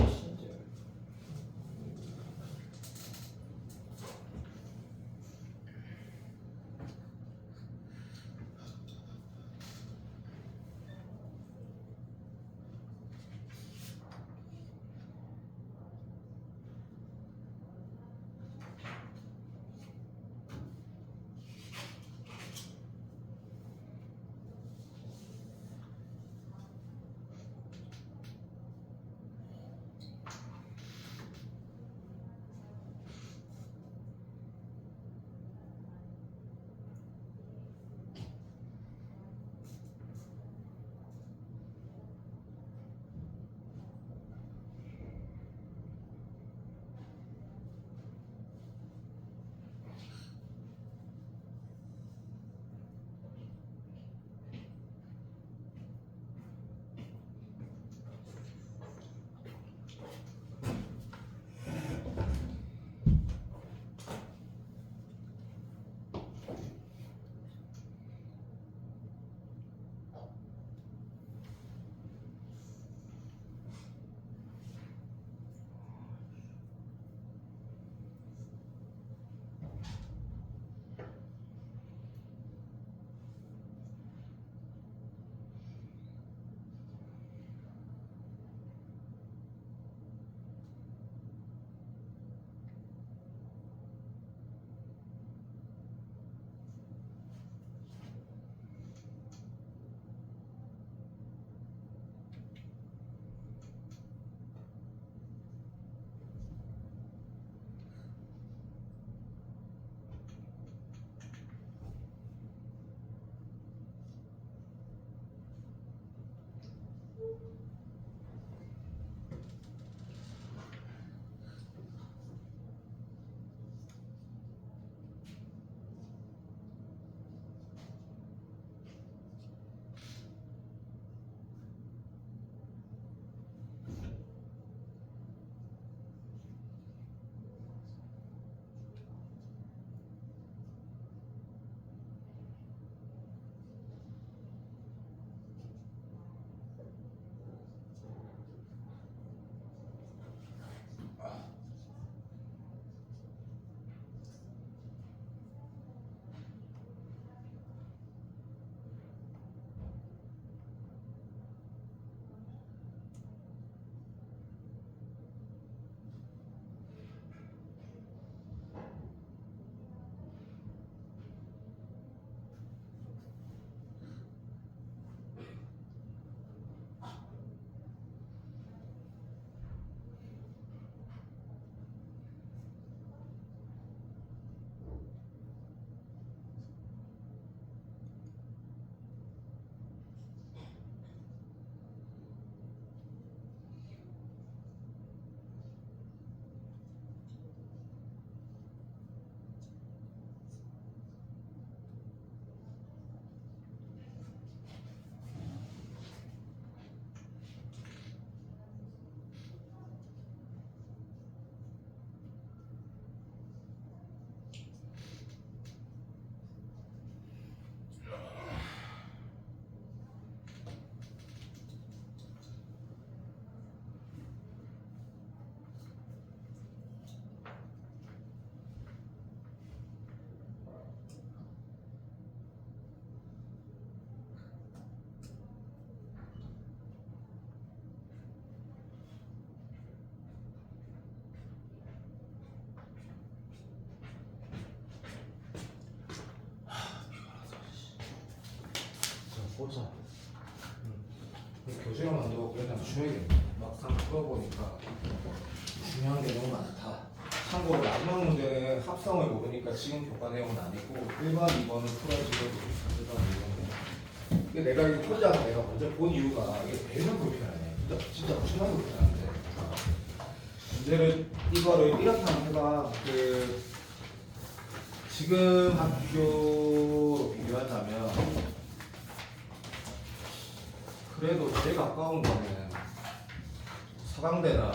진짜 보자. 교재가 만들고 그냥 주야겠네. 막상 풀어보니까 중요한 게 너무 많다. 참고로 마지막 문제는 합성을 모르니까 지금 교과 내용은 아니고 1번, 2번은 풀어지고 1번, 2번은 이게 내가 이거 혼자서 내가 먼저 본 이유가 이게 배는 불편해. 진짜 엄청나게 불편한데 문제를 이거를 이렇게 한번 해봐. 그 지금 학교로 비교한다면 그래도 제일 가까운 거는 서강대나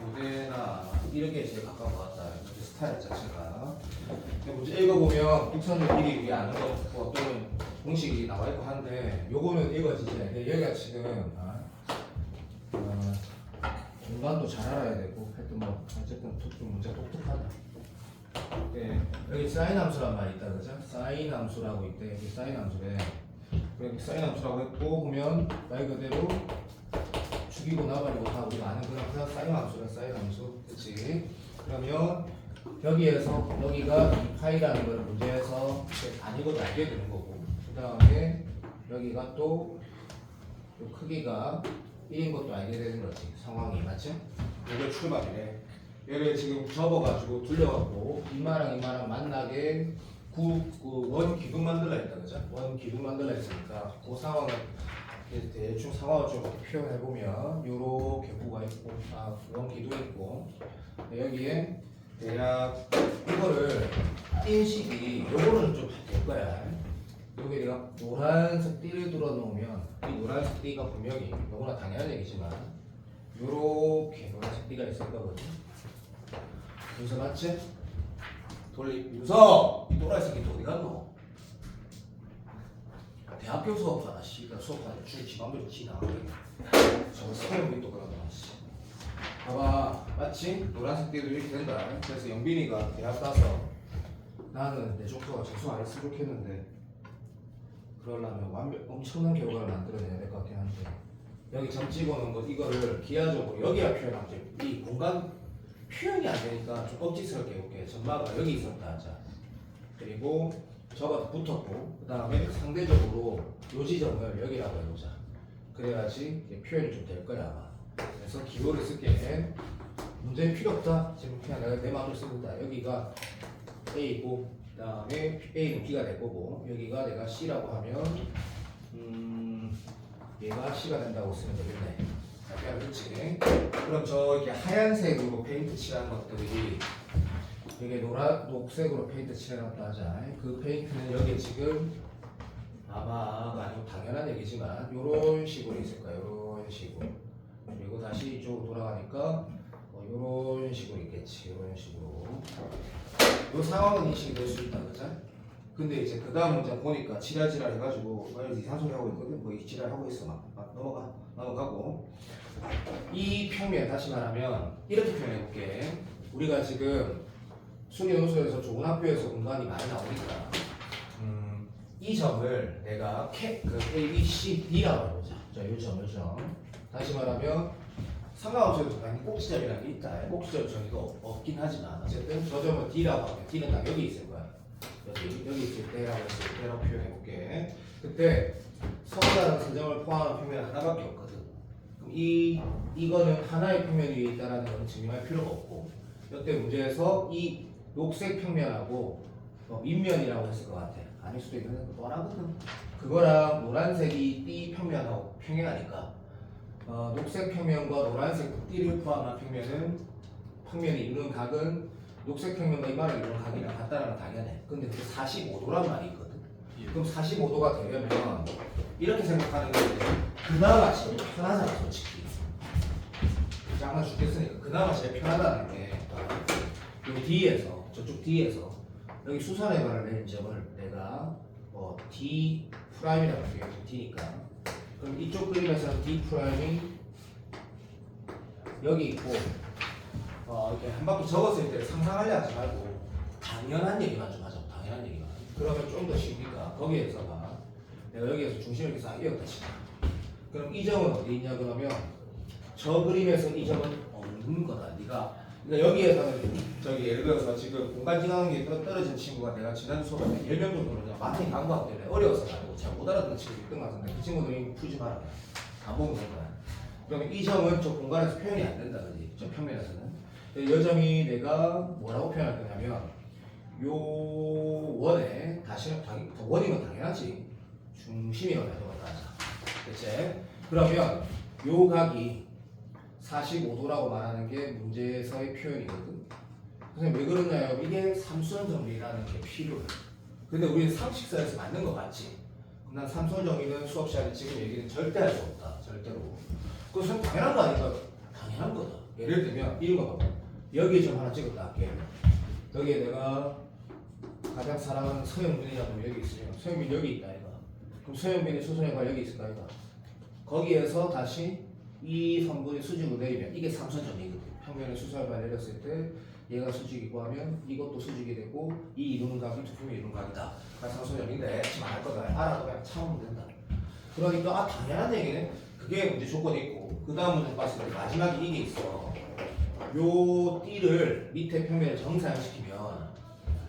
고대나 이런 게 제일 가까운 것 같다. 문제 스타일 자체가. 근데 문제 읽어보면 국선들끼리 우리 아는 거 또는 공식이 나와 있고 한데 요거는 읽어지지. 근데 여기가 지금 공간도 잘 알아야 되고 하여튼 뭐 어쨌든 좀 문제가 똑똑하다. 네, 여기 사인 함수란 말이 있다 그죠? 사인 함수라고 있대. 여기 사인 함수래. 여기 사인 함수라고 했고 보면 말 그대로 죽이고 나발이고 다 우리가 아는 그런 사인 함수래. 사인 함수 그치? 그러면 여기에서 여기가 이 파이라는 걸 문제에서 안 읽어도 알게 되는 거고 그 다음에 여기가 또 요 크기가 1인 것도 알게 되는 거지 상황이 맞지? 이게 출발이래. 얘를 지금 접어가지고 돌려갖고 이마랑 이마랑 만나게 원 기둥 만들라 했다 그죠? 원 기둥 만들라 했으니까 그 상황을 대충 상황을 좀 이렇게 표현해 보면 요렇게 구가 있고 원 기둥 있고 여기에 대략 이거를 인식이 요거는 좀 될 거야. 여기 내가 노란색 띠를 들어 놓으면 이 노란색 띠가 분명히 너무나 당연한 얘기지만 요렇게 노란색 띠가 있을 거거든. 윤서 맞지? 윤서! 이 노란색이 또 어디 갔노? 대학교 수업하다 씨가 수업하다 줄 지맘대로 지나가게 저거 세우기 또 그러더라 씨. 봐봐 맞지? 노란색 띠도 이렇게 된다. 그래서 영빈이가 대학 가서 나는 내 조카가 재수 안 했으면 좋겠는데 그러려면 엄청난 결과를 만들어내야 될 것 같긴 한데 여기 점 찍어놓은 거 이거를 기하적으로 여기가 표현하면 이 공간 표현이 안 되니까 좀 억지스럽게 해볼게. 전마가 여기 있었다 하자. 그리고 저가 붙었고 그 다음에 상대적으로 요 지점을 여기라고 해보자. 그래야지 이제 표현이 좀 될 거야 아마. 그래서 기호를 쓸게. 문제는 필요 없다. 지금 그냥 내가 내 마음을 쓰고다. 여기가 A고 그 다음에 A는 B가 될 거고 여기가 내가 C라고 하면 얘가 C가 된다고 쓰면 되겠네. 그렇지. 그럼 저 이렇게 하얀색으로 페인트 칠한 것들이 이게 녹색으로 페인트 칠해놨다 하자. 그 페인트는 여기 지금 아마가 아니고 당연한 얘기지만 이런 식으로 있을 거예요. 이런 식으로. 그리고 다시 이쪽으로 돌아가니까 이런 식으로 있겠지. 이런 식으로. 이 상황은 인식이 될 수 있다, 그죠? 근데 이제 그 다음 문제 보니까 지랄지랄 해가지고 이상한 소리 하고 있거든. 뭐 이 지랄 하고 있어 막 넘어가고. 이 평면 다시 말하면 이렇게 표현해볼게. 우리가 지금 수리연수에서 좋은 학교에서 공간이 많이 나오니까 이 점을 내가 그 A, B, C, D라고 해보자. 자, 이 점. 다시 말하면 상관없어도 당연히 꼭지점이라는 게 있다. 꼭지점 정의도 없긴 하지만 어쨌든 저 점은 D라고 하면 D는 딱 여기 있을 거야. 여기 있을 때라고 했을 때라고 표현해볼게. 그때 서다는 세 점을 포함한 평면 하나밖에 없거든. 그럼 이거는 하나의 평면 위에 있다는 건 증명할 필요가 없고 이때 문제에서 이 녹색 평면하고 밑면이라고 했을 것 같아. 아닐 수도 있는데 뻔하거든. 그거랑 노란색이 띠 평면하고 평행하니까 녹색 평면과 노란색 띠를 포함한 평면이 이루는 각은 녹색 평면과 이마를 이루는 각이랑 같다는 건 당연해. 근데 그 45도란 말이 있거든. 그럼 45도가 되려면 이렇게 생각하는 게 그나마 제일 편하잖아 솔직히. 장난 죽겠으니까 그나마 제일 편하다는 게 이 D에서 저쪽 D에서 여기 수선의 발을 낸 점을 내가 D 프라임이라고 할게요. D니까. 그럼 이쪽 그림에서는 D 프라임이 여기 있고 이렇게 한 바퀴 적었을 때 상상하려 하지 말고 당연한 얘기만 좀 하자. 당연한 얘기만. 그러면 좀 더 쉽니까? 거기에서가 내가 여기에서 중심을 이렇게 싹 이었다 치자. 그럼 이 점은 어디 있냐 그러면 저 그림에서 이 점은 없는 거다. 그러니까 여기에서는 저기 예를 들어서 지금 공간 지나는 게 떨어진 친구가 내가 지난주 수업에 10명 정도는 그냥 많이 간거 때문에 어려워서 가지고 잘 못 알아듣는 친구 있던 것 같은데 그 친구들이 풀지 마라. 안 보면 될 거야. 그러면 이 점은 저 공간에서 표현이 안 된다 그지? 저 평면에서는. 이 점이 내가 뭐라고 표현할 거냐면 요 원에 다시는 원이면 당연하지. 중심이라고 해석한다 하자. 그치? 그러면 요 각이 45도라고 말하는 게 문제에서의 표현이거든. 선생님 왜 그러냐요? 이게 삼수원 정리라는 게 필요해. 근데 우리는 상식선에서 맞는 거 맞지? 난 삼선 정의는 수업 시간에 지금 얘기는 절대 할 수 없다. 절대로. 그것은 당연한 거 아닌가? 당연한 거다. 예를 들면 이런 거 봐봐. 여기에 좀 하나 찍었다 할게. 여기에 내가 가장 사랑하는 서영민이라고 여기 있으면 서영민 여기 있다 이거. 그럼 서영민의 수선해가 여기 있을까 이거. 거기에서 다시 이 성분이 수직으로 내리면 이게 삼선점이거든. 평면의 수선해가 내렸을 때 얘가 수직이고 하면 이것도 수직이 되고 이 이루는 각이 두품이 이루는 각이다. 그러니까 삼선점인데 지금 알 거다. 알아도 그냥 참으면 된다. 그러니까 아 당연한 얘기네. 그게 문제 조건이 있고 그 다음 문제 봤을 때 마지막에 이게 있어. 요 띠를 밑에 평면에 정사형시키면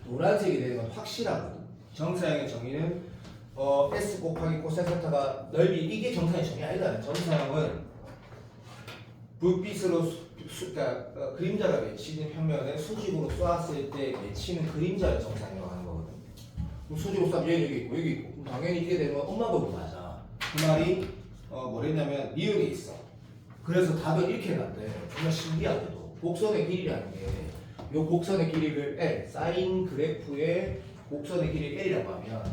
노란색이 되는 건 확실하거든. 정사형의 정의는 S 곱하기 코사인 세타가 넓이 이게 정사형 정의 아니다. 정사형은 불빛으로 그러니까 그림자가 맺히는 평면에 수직으로 쏘았을 때 맺히는 그림자를 정사형이라고 하는 거거든. 그럼 수직으로 쏘면 얘는 여기 있고 여기 있고 그럼 당연히 이게 되는 건 엄마 보고 맞아. 그 말이 뭐랬냐면 미역에 있어. 그래서 답을 이렇게 해놨대. 정말 신기하게도 곡선의 길이라는 게 요 곡선의 길이를 L, 사인 그래프의 곡선의 길이를 L이라고 하면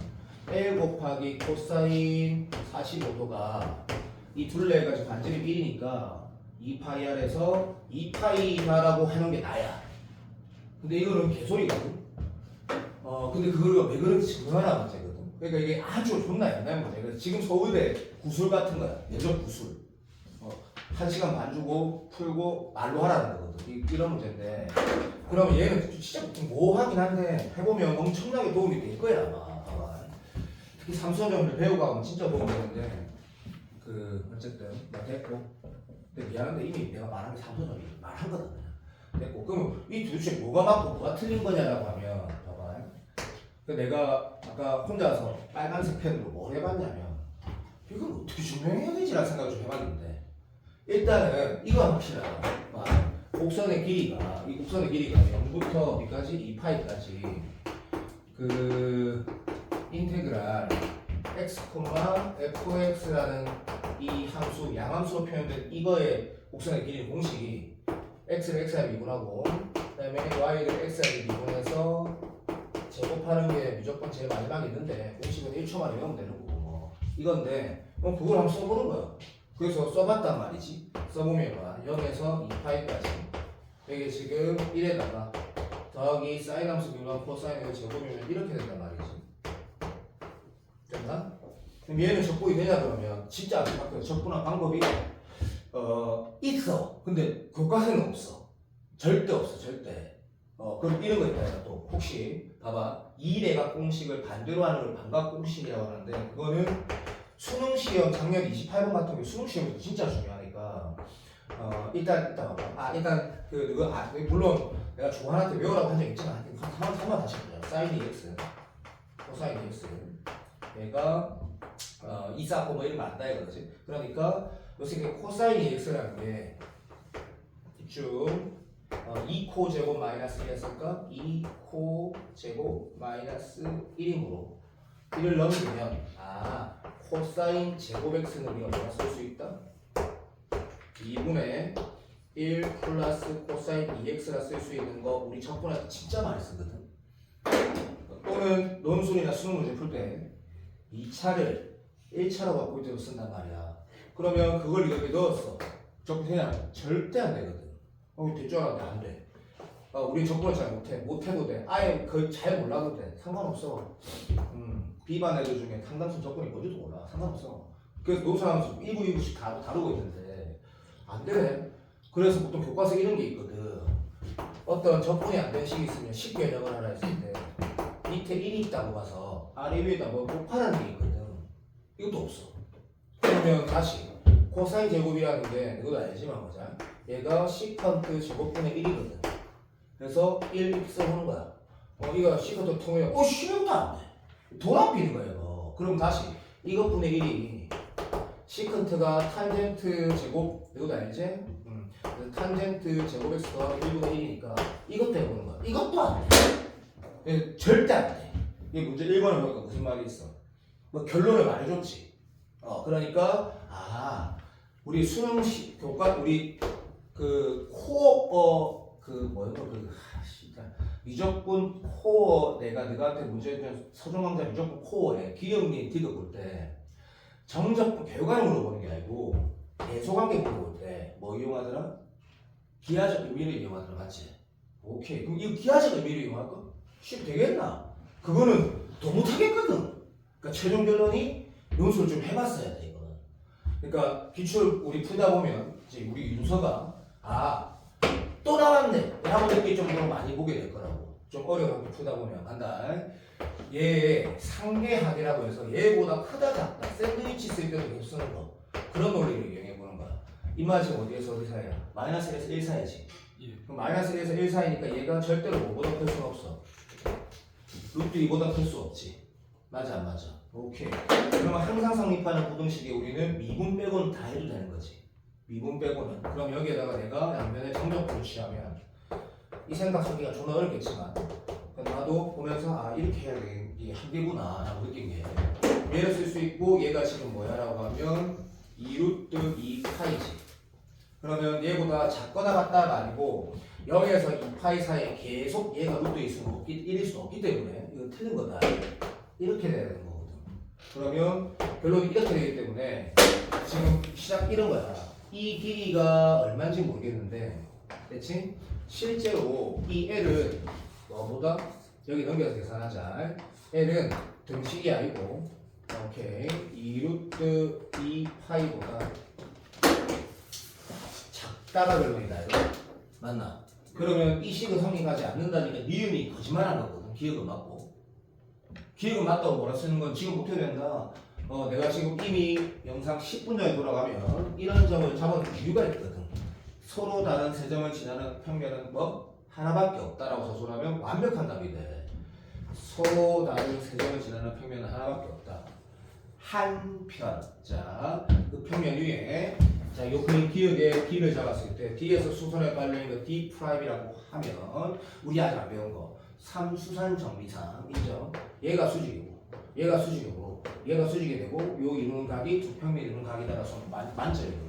L 곱하기 코사인 45도가 이 둘레가 지금 반지름이 1이니까 2파이 R에서 2파이다라고 하는 게 나야. 근데 이거는 개소리거든. 근데 그걸 왜 그런지 증명하라 문제거든. 그러니까 이게 아주 존나 옛날 문제. 그래서 지금 서울대 구술 같은 거야. 예전 구술. 1시간 반 주고 풀고 말로 하라는 거거든. 이런 문제인데. 그러면 얘는 진짜 모호하긴 한데 해보면 엄청나게 도움이 될 거야 아마. 특히 삼수정을 배우고 하면 진짜 도움이 되는데 어쨌든 됐고. 근데 미안한데 이미 내가 말한 게 삼수정이 말한 거다 그냥. 됐고. 그럼 이 도대체 뭐가 맞고 뭐가 틀린 거냐라고 하면 봐봐. 내가 아까 혼자서 빨간색 펜으로 뭘 해봤냐면 이걸 어떻게 증명해야 되지라는 생각을 좀 해봤는데 일단은 이건 확실하다. 곡선의 길이가 이 곡선의 길이가 0부터 어디까지 2파이까지 그 인테그랄 x, fx라는 이 함수 양함수로 표현된 이거의 곡선의 길이 공식이 x를 x에 미분하고 그다음에 y를 x에 미분해서 제곱하는 게 무조건 제일 마지막에 있는데 공식은 1초만 외우면 되는 거고 뭐 이건데 그걸 한번 써보는 거야. 그래서 써봤단 말이지. 써보면 0에서 2파이까지 이게 지금 1에다가 더하기 사인 함수 비교한 코사인을 제곱이면 이렇게 된단 말이지. 됐나? 그럼 얘는 적분이 되냐 그러면 진짜 안 생각해요. 적분한 방법이 있어. 근데 교과서는 없어. 절대 없어. 절대. 그럼 이런 거 있다. 또 혹시 봐봐. 이 내각 공식을 반대로 하는 걸 반각 공식이라고 하는데 그거는 수능 시험 작년 28번 같은 경우 수능 시험이 진짜 중요하니까 일단 봐봐. 일단 물론 내가 조한한테 외우라고 한 적 있지만 한번 다시 보자. 사인 dx, 코사인 dx. 얘가 2 쌓고 뭐 이런 거 안다 이거지. 그러니까 요새 코사인 dx라는 게 쭉 2코 제곱 마이너스 1이었을까? 2코 제곱 마이너스 1이므로 이를 넘기면 코사인 제곱 x는 우리가 뭐라 쓸 수 있다? 2분의 1 플러스 코사인 2x라 쓸 수 있는 거 우리 적분할 때 진짜 많이 쓰거든. 또는 논술이나 수능 문제 풀 때 2차를 1차로 바꿀 때도 쓴단 말이야. 그러면 그걸 이렇게 넣었어. 적분해야 절대 안 되거든. 될 줄 알았는데 안 돼. 우리 적분을 잘 못해도 돼. 아예 잘 몰라도 돼. 상관없어. 비반 애들 중에 상담수 적분이 뭔지도 몰라. 상관없어. 그래서 노사함수 1부, 2부씩 다루고 있는데 안 되네. 그래서 보통 교과서 이런 게 있거든. 어떤 적분이 안 된 식이 있으면 식개념을 하나 했을 때 밑에 1이 있다고 봐서 아래 위에다 뭐 곱하라는 게 있거든. 이것도 없어. 그러면 다시 코사인 제곱이라는 게 이거 알지만 보자. 얘가 시컨트 제곱분의 1이거든. 그래서 1 써보는 거야. 이거 시컨트 통해요. 쉬운도 안 돼. 돌아비는 거야 이거. 그럼 다시 이것분의 1이 시컨트가 탄젠트 제곱 이것도 알지? 탄젠트 제곱 x 더하기 1분의 1이니까 이것도 해보는 거야. 이것도 안 돼. 절대 안 돼. 이 문제 1번을 보니까 무슨 말이 있어? 뭐 결론을 말해줬지. 그러니까 우리 수능 교과 우리 미적분 코어 내가 너한테 문제 준 서중강좌 미적분 코어에 기억니 디귿 볼 때 정적분 결과를 물어보는 게 아니고 계속관계 물어볼 때 뭐 이용하더라? 기하적 의미를 이용하더라 맞지? 오케이 그럼 이거 기하적 의미를 이용할까? 쉽 되겠나? 그거는 더 못하겠거든. 그러니까 최종 결론이 연습을 좀 해봤어야 돼 이거는. 그러니까 기출 우리 풀다 보면 이제 우리 윤서가 또 나왔네 라고 느낄 정도로 많이 보게 될 거라고. 좀 어려운 학교 풀다 보면 간다. 얘 상계합이라고 해서 얘보다 크다 작다 샌드위치 쓸 때도 계속 쓰는 거 그런 논리를 이용해 보는 거야. 이마 지금 어디에서 어디 사이야? 마이너스 1에서 1 사이지. 그럼 마이너스 1에서 1 사이니까 얘가 절대로 5보다 클 수는 없어. 루트 2보다 클 수 없지. 맞아 안 맞아? 오케이. 그러면 항상 성립하는 부등식에 우리는 미분 빼고는 다 해도 되는 거지. 미분 빼고는. 그럼 여기에다가 내가 양면의 정적분을 취하면 이 생각하기가 존나 어렵겠지만 나도 보면서 이렇게 해야 되게 이게 한계구나 라고 느낀 게 얘를 쓸 수 있고 얘가 지금 뭐야 라고 하면 2루트 2파이지. 그러면 얘보다 작거나 같다가 아니고 여기에서 2파이 사이에 계속 얘가 루트에 있으면 1일 수 없기 때문에 이거 틀린 거다. 이렇게 돼야 되는 거거든. 그러면 결론이 이렇게 되기 때문에 지금 시작 이런 거야. 이 길이가 얼마인지 모르겠는데 됐지? 실제로 이 L은 뭐보다 여기 넘겨서 계산하자. L은 등식이 아니고 오케이 2루트 2파이보다 작다가 결론이다 이거 맞나? 그러면 이 식은 성립하지 않는다니까 니은이 거짓말한 거거든. 기억은 맞고 기억은 맞다고 뭐라 쓰는 건 지금 어떻게 된다. 내가 지금 이미 영상 10분 전에 돌아가면 이런 점을 잡아둔 이유가 있거든. 서로 다른 세 점을 지나는 평면은 뭐? 하나밖에 없다라고 서술하면 완벽한 답이 돼. 서로 다른 세 점을 지나는 평면은 하나밖에 없다. 한 편. 자, 그 평면 위에 자, 요 그림 기억에 D를 잡았을 때 D에서 수선에 깔려있는 거 D 프라임이라고 하면 우리 아직 안 배운 거 삼수산 정비상 인정. 얘가 수직이고 얘가 수직이고 얘가 수직이 되고 요 이루는 각이 두 평면 이루는 각이 따라서 만점이고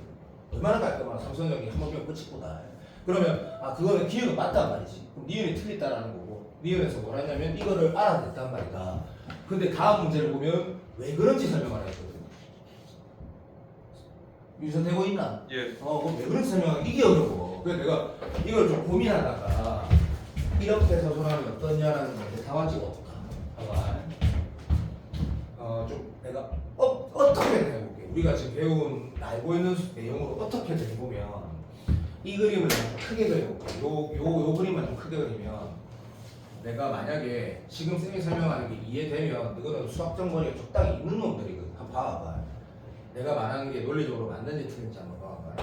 얼마나 깔끔한 삼수산 정비 한 번 배우면 끝이구나. 그러면 그거는 기억은 맞단 말이지. 그럼 니은이 틀렸다라는 거고 니은에서 뭐라 했냐면 이거를 알아냈단 말이다. 근데 다음 문제를 보면 왜 그런지 설명을 했거든. 유선되고 있나? 예. 그럼 왜 그런지 설명하기 이게 어려워. 그래서 내가 이걸 좀 고민하다가 이렇게 서술하면 어떠냐라는 건데 답안지가 없다. 봐봐. 좀 내가 어떻게든 해볼게. 우리가 지금 배운 알고 있는 내용으로 어떻게든 해보면 이 그림을 좀 크게 그려볼게. 요 그림만 좀 크게 그리면 내가 만약에 지금 쌤이 설명하는 게 이해되면 이거는 수학적 머리가 적당히 있는 놈들이거든. 한번 봐봐. 내가 말하는 게 논리적으로 맞는지 틀린지 한번 봐봐.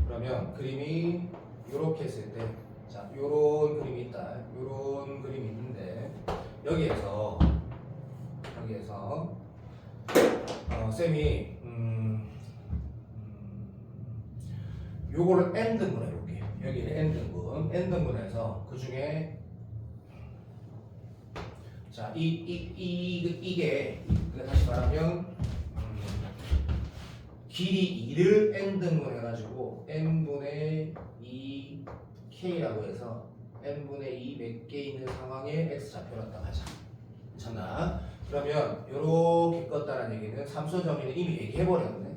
그러면 그림이 이렇게 했을 때, 자, 요런 그림이 있다. 요런 그림이 있는데 여기에서 쌤이 요거를 n등분 해볼게. 여기는 n등분해서 그 중에 자, 이게 다시 말하면 길이 2를 n등분 해가지고 n분의 2k라고 해서 n분의 2 몇 개 있는 상황에 x좌표였다 하자. 괜찮나? 그러면 요렇게 껐다는 얘기는 삼수정의는 이미 얘기해버렸네.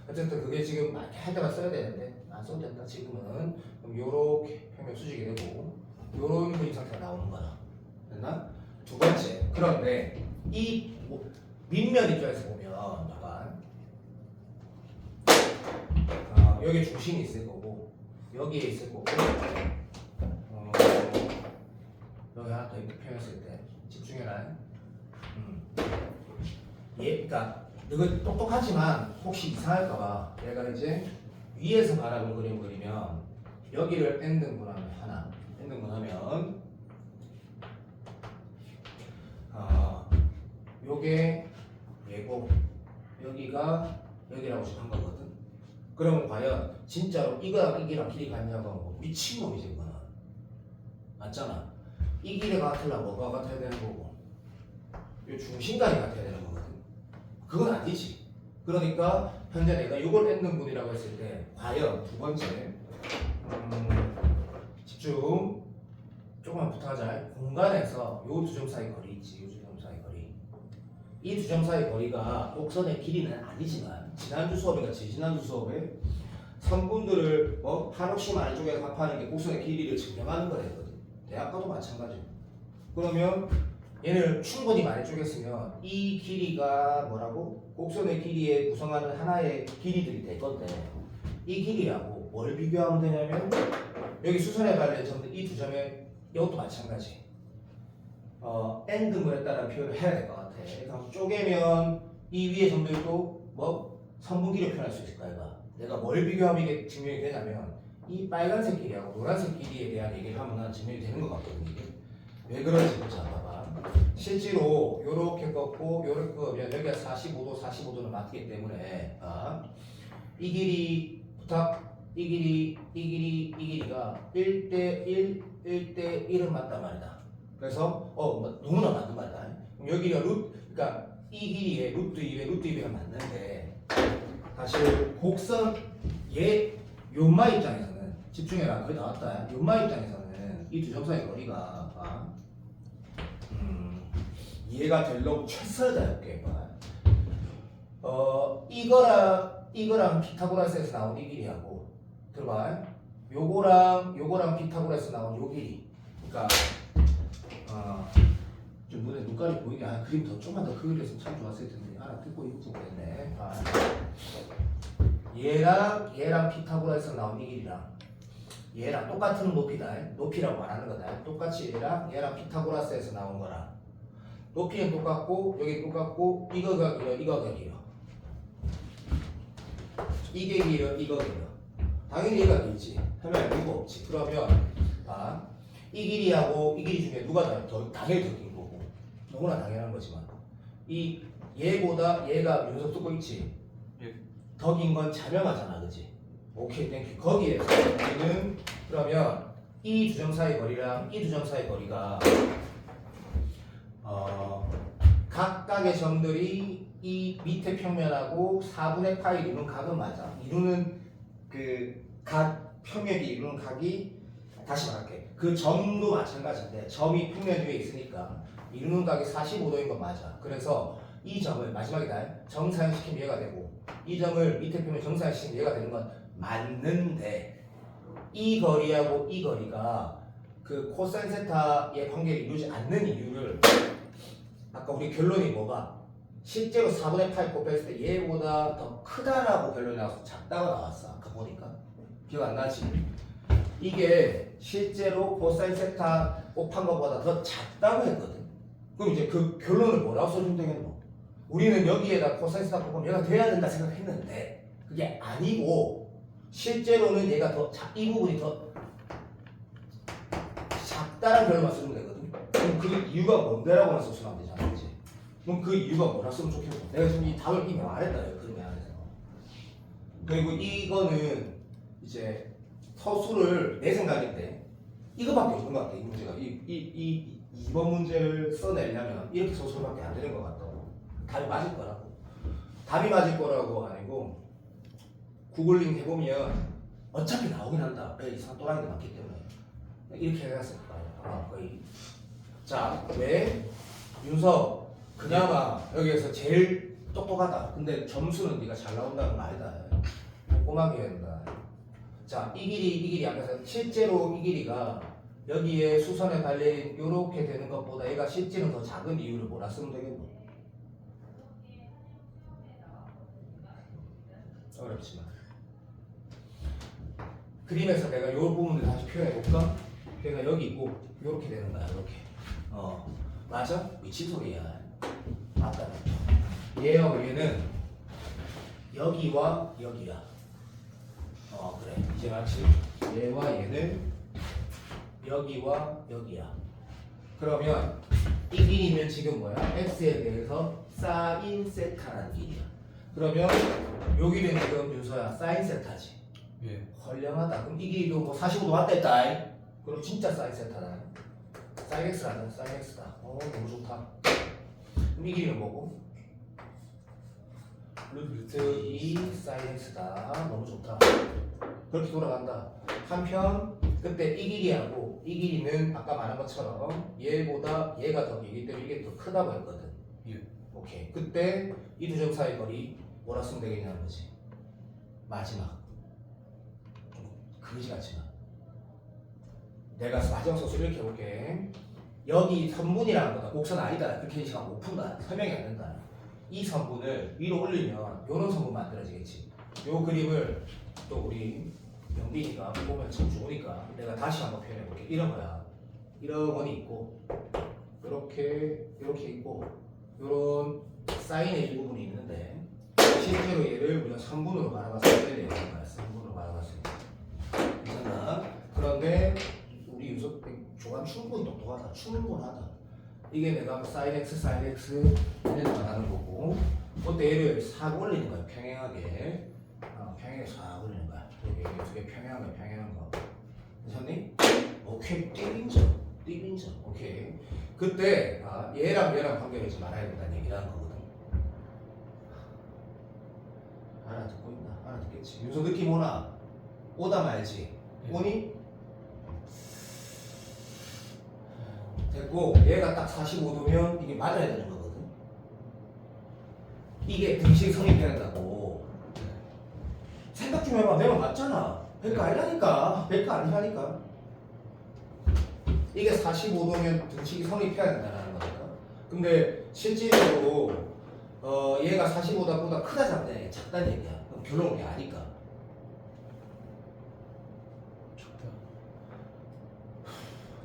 어쨌든 그게 지금 할 때만 써야 되는데 안 써도 된다 지금은. 그럼 요렇게 평면 수직이 되고 요런 그림 상태가 나오는 거다. 됐나? 두 번째. 그런데 이 밑면 입장에서 보면 약간 여기 중심이 있을 거고 여기에 있을 거고 여기 하나 더 이렇게 표현했을 때 집중해라. 그러니까 너가 똑똑하지만 혹시 이상할까봐 내가 이제 위에서 바라본 그림 그리면 여기를 n등분하면 하나 n등분하면 요게 얘고 여기가 여기라고 지금 한 거거든. 그러면 과연 진짜로 이거랑 이거랑 길이 같냐고 하면 미친놈이지 이거는. 맞잖아. 이 길이 같으려면 뭐가 같아야 되는 거고 요 중심각이 같아야 되는 거거든. 그건 아니지. 그러니까 현재 내가 이걸 n등분이라고 했을 때 과연 두 번째 집중 조금만 부탁하자. 공간에서 요 두 점 사이 거리 있지. 요 두 점 사이 거리. 이 두 점 사이 거리가 곡선의 길이는 아니지만 지난주 수업인가 지난주 수업에 선분들을 한없이 아래쪽에서 합하는 게 곡선의 길이를 증명하는 거랬거든. 대학과도 마찬가지고. 그러면 얘를 충분히 많이 쪼갰으면 이 길이가 뭐라고? 곡선의 길이에 구성하는 하나의 길이들이 될 건데 이 길이하고 뭘 비교하면 되냐면 여기 수선에 달린 점들 이 두 점에 이것도 마찬가지. n등분에 따른 표현을 해야 될 것 같아. 그래서 쪼개면 이 위에 점들도 뭐 선분 길이를 표현할 수 있을 거야. 내가 뭘 비교하면 이게 증명이 되냐면 이 빨간색 길이하고 노란색 길이에 대한 얘기를 하면 증명이 되는 것 같거든. 이게 왜 그런지 보자. 봐봐. 실제로 요렇게 꺾고 요렇게 꺾으면 여기가 45도 45도는 맞기 때문에 이 길이 부탁 이 길이가 1대1 1대1은 맞단 말이다. 그래서 너무나 맞는 말이다. 그럼 여기가 그러니까 이 길이에 루트 2가 맞는데 사실 곡선 요마 입장에서는 집중해라. 거의 나왔다. 요마 입장에서는 이 두 점 사이 거리가 이해가 되려고 최선을 다할게. 이거랑 피타고라스에서 나온 이 길이하고 들어봐. 요거랑 피타고라스에서 나온 요 길이. 그러니까 좀 눈에 눈깔이 보이게 그림 더 좀만 더 크게 그렸으면 참 좋았을 텐데 알아듣고 이거 그랬네. 얘랑 피타고라스에서 나온 이 길이랑 얘랑 똑같은 높이다. 높이라고 말하는 거다. 똑같이 얘랑 피타고라스에서 나온 거랑 높이는 똑같고 여기 똑같고 이거가 길어 이거가 길어 이게 길어 이거 길어 당연히 얘가 길지 하면 이거 없지. 그러면 이 길이하고 이 길이 중에 누가 당연히 더 긴 거고 너무나 당연한 거지만 이 얘보다 얘가 윤석 듣고 있지. 더 긴 건 자명하잖아, 그지? 오케이, 땡큐. 거기에서 우리는 그러면 이 두 점 사이 거리랑 이 두 점 사이 거리가 각각의 점들이 이 밑에 평면하고 4분의 파이 이루는 각은 맞아. 이루는 그 각 평면이 이루는 각이 다시 말할게. 그 점도 마찬가지인데 점이 평면 위에 있으니까 이루는 각이 45도인 건 맞아. 그래서 이 점을 마지막에다 정사형시키면 얘가 되고 이 점을 밑에 평면 정사형시키면 얘가 되는 건 맞는데 이 거리하고 이 거리가 그 코사인 세타의 관계를 이루지 않는 이유를 아까 우리 결론이 뭐가 실제로 4분의 8 곱했을 때 얘보다 더 크다라고 결론이 나와서 작다고 나왔어. 아까 보니까 기억 안 나지? 이게 실제로 코사인 세타 곱한 것보다 더 작다고 했거든. 그럼 이제 그 결론을 뭐라고 써주면 되겠노? 우리는 여기에다 코사인 세타 곱하면 얘가 돼야 된다 생각했는데 그게 아니고 실제로는 얘가 이 부분이 더 작다라는 결론만 쓰면 되거든. 그럼 그 이유가 뭔데라고만 써주면 안 되잖아, 그치? 그럼 그 이유가 뭐라 쓰면 좋겠어? 내가 지금 이 답을 이미 말했다, 그림에 안에서. 그리고 이거는 이제 서술을 내 생각인데 이거밖에 없는 것 같아. 이 문제가 이번 문제를 써내려면 이렇게 서술밖에 안 되는 것 같다고. 답이 맞을 거라고. 답이 맞을 거라고 아니고 구글링 해보면 어차피 나오긴 한다. 왜 이상한 또라이들 많기 때문에 이렇게 해놨을 거야. 거의. 자, 왜 윤석 그나마 여기에서 제일 똑똑하다. 근데 점수는 네가 잘 나온다는 건 아니다. 꼼꼼하게 해야 된다. 자, 이 길이 아까 실제로 이 길이가 여기에 수선에 달린 이렇게 되는 것보다 얘가 실제는 더 작은 이유를 뭐라 쓰면 되겠노? 어렵지만 그림에서 내가 이 부분을 다시 표현해 볼까? 걔가 여기 있고 이렇게 되는 거야. 이렇게. 맞아? 미친 소리야. 맞다. 얘하고 얘는 여기와 여기야. 그래. 이제 마치 얘와 얘는 여기와 여기야. 그러면 이 길이면 지금 뭐야? x에 대해서 사인 세타라는 길이야. 그러면 요 길이는 지금 윤서야 사인 세타지. 예. 헐령하다. 그럼 이 길이도 뭐 45도 왔다 했다. 그럼 진짜 사인 세타다. 사인 x라는 사인 x다. 너무 좋다. 그럼 이 길이는 뭐고? 루트 2 사인 x다. 너무 좋다. 그렇게 돌아간다. 한편 그때 이 길이하고 이 길이는 아까 말한 것처럼 얘보다 얘가 더 길기 때문에 이게 더 크다고 했거든. 예. 오케이. 그때 이 두 점 사이 거리 뭐라 쓰면 되겠냐는 거지. 마지막. 좀 그지 같지만. 내가 마지막 소수를 이렇게 해볼게. 여기 선분이라는 거다. 곡선 아니다. 그렇게 시간 못 푼다. 설명이 안 된다. 이 선분을 위로 올리면 이런 선분 만들어지겠지. 요 그림을 또 우리 영빈이가 보면 참 좋으니까 내가 다시 한번 표현해볼게. 이런 거야. 이런 원이 있고 이렇게 있고 요런 사인의 일부분이 있는데 실제로 얘를 우리가 3분으로 말아가서 해야 거야. 3분으로 말아가서. 괜찮아? 그런데 우리 윤석 조간 충분히 똑똑하다. 충분하다. 이게 내가 sin x 이렇게 말하는 거고 그때 얘를 싹 올리는 거야. 평행하게. 평행하게 싹 올리는 거야. 여기 두개 평행한 거. 괜찮니? 오케이. 띠빙점. 오케이. 그때 얘랑 관계를 좀 알아야 된다는 얘기를 하는 거거든. 알아듣고 있나? 알아듣겠지. 윤석 느낌 오나? 오다 말지. 오니? 됐고 얘가 딱 45도면 이게 맞아야 되는 거거든. 이게 등식 성립해야 된다고. 생각 좀 해봐. 내가 맞잖아. 100가 아니라니까. 100가 아니라니까. 이게 45도면 등식이 성립해야 된다는 거니까. 근데 실질적으로 얘가 45도보다 크다 작다는 얘기야. 그럼 결론은 우리 아니까.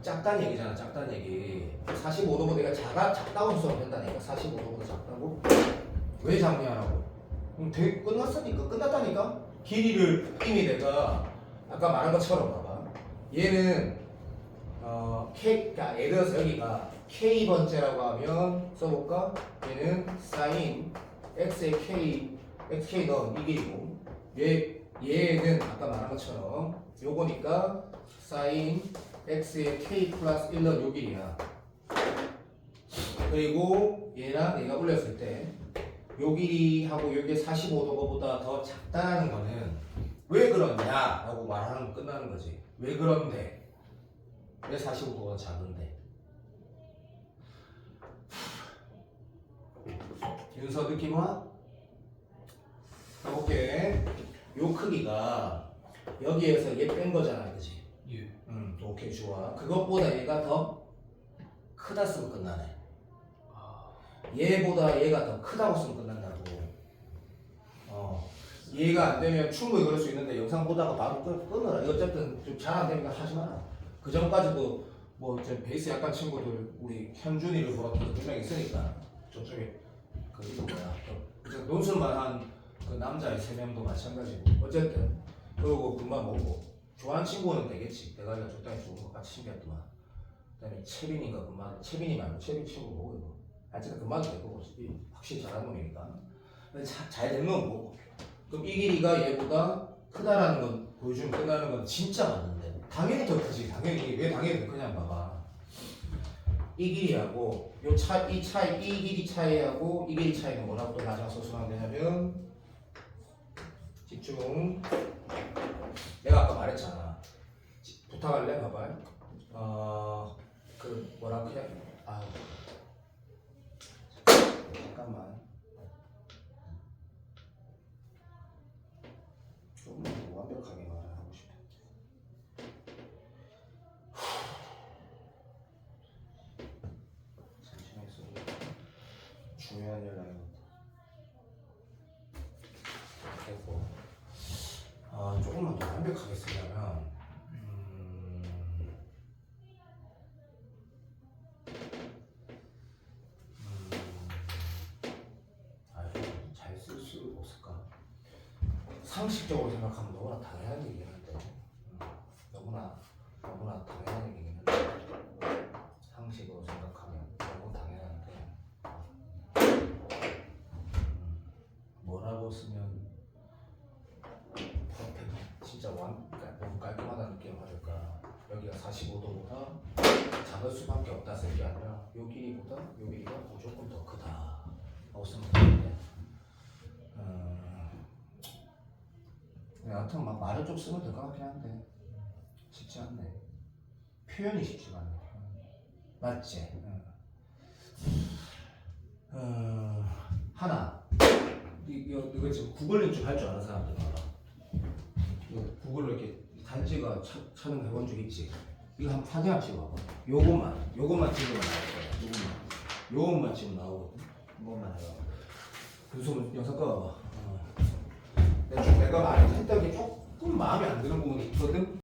작다는 얘기잖아. 작다는 얘기. 45도보다 얘가 작다고 써도 된다는 얘기야. 45도보다 작다고. 왜 작냐라고. 끝났으니까. 끝났다니까. 길이를 이미 내가 아까 말한 것처럼 봐봐. 얘는 그러니까 예를 들어서 여기가 K번째라고 하면 써볼까? 얘는 sin x의 xk 넣은 이 길이고 얘는 아까 말한 것처럼 요거니까 sin x의 k 플러스 1 넣은 요 길이야. 그리고 얘랑 얘가 올렸을 때 요 길이하고 요게 45도보다 더 작다는 거는 왜 그러냐 라고 말하면 끝나는 거지. 왜 그런데? 왜 45도가 작은데? 윤서 느낌 와? 해볼게. 요 크기가 여기에서 얘 뺀 거잖아, 그치? 예. 오케이, 좋아. 그것보다 얘가 더 크다 쓰면 끝나네. 얘보다 얘가 더 크다고 쓰면 끝난다고. 이해가 안 되면 충분히 그럴 수 있는데 영상 보다가 바로 끊어라. 이거 어쨌든 좀 잘 안 되니까 하지 마라. 그 전까지도 뭐 이제 베이스 약간 친구들 우리 현준이를 보았던 분명 있으니까 저쪽에 그 이거 뭐야 그 논술만 한 그 남자의 3명도 마찬가지고 어쨌든 그러고 금방 오고 좋아하는 친구는 되겠지. 내가 이거 적당히 좋은 거 같이 신기했더만. 그다음에 채빈이가 금방 채빈이 말고 채빈 친구 보고 이거 아직은 금방 되고 확실히 잘하는 놈이니까. 근데 잘 된 놈 보고. 그럼 이 길이가 얘보다 크다라는 건 보여주면 끝나는 건 진짜 맞는데 당연히 더 크지. 당연히 왜 당연히 더 크냐 봐봐. 이 길이하고 이 길이 차이하고 이 길이 차이는 뭐라고 또 마지막 소수하면 되냐면 집중. 내가 아까 말했잖아. 부탁할래? 봐봐. 그 뭐라고 해야? 잠깐만. 좀 완벽하게 말하고 싶다. 잠시만 있어. 중요한 연락이었다. 그리고 조금만 더 완벽하게 쓰려면 잘 쓸 수 없을까? 상식적으로 생각하면 너무나 당연한 얘기긴 한데 너무나 당연한 얘기긴 한데 상식으로 생각하면 너무 당연한데 뭐라고 쓰면 퍼펙트 진짜 너무 깔끔하다는 느낌을 받을까? 여기가 45도보다 작을 수밖에 없다 쓸 게 아니라 요 길이보다 요 길이가 무조건 더 크다 라고 쓰면 되는데 여하튼 막 말을 좀 쓰면 될 것 같긴 한데 쉽지 않네. 표현이 쉽지가 않네. 맞지? 하나. 이거 지금 구글링 좀 할 줄 아는 사람들 봐봐. 이거 구글로 이렇게 단지가 찾는 거 해본 적 있지? 이거 한번 사진 한번 찍어봐. 요것만 찍으면 나올 거야. 요것만 찍으면 나오거든. 이것만 해봐. 그래서 영상 꺼봐봐. 내가 많이 했던 게 조금 마음에 안 드는 부분이 있거든?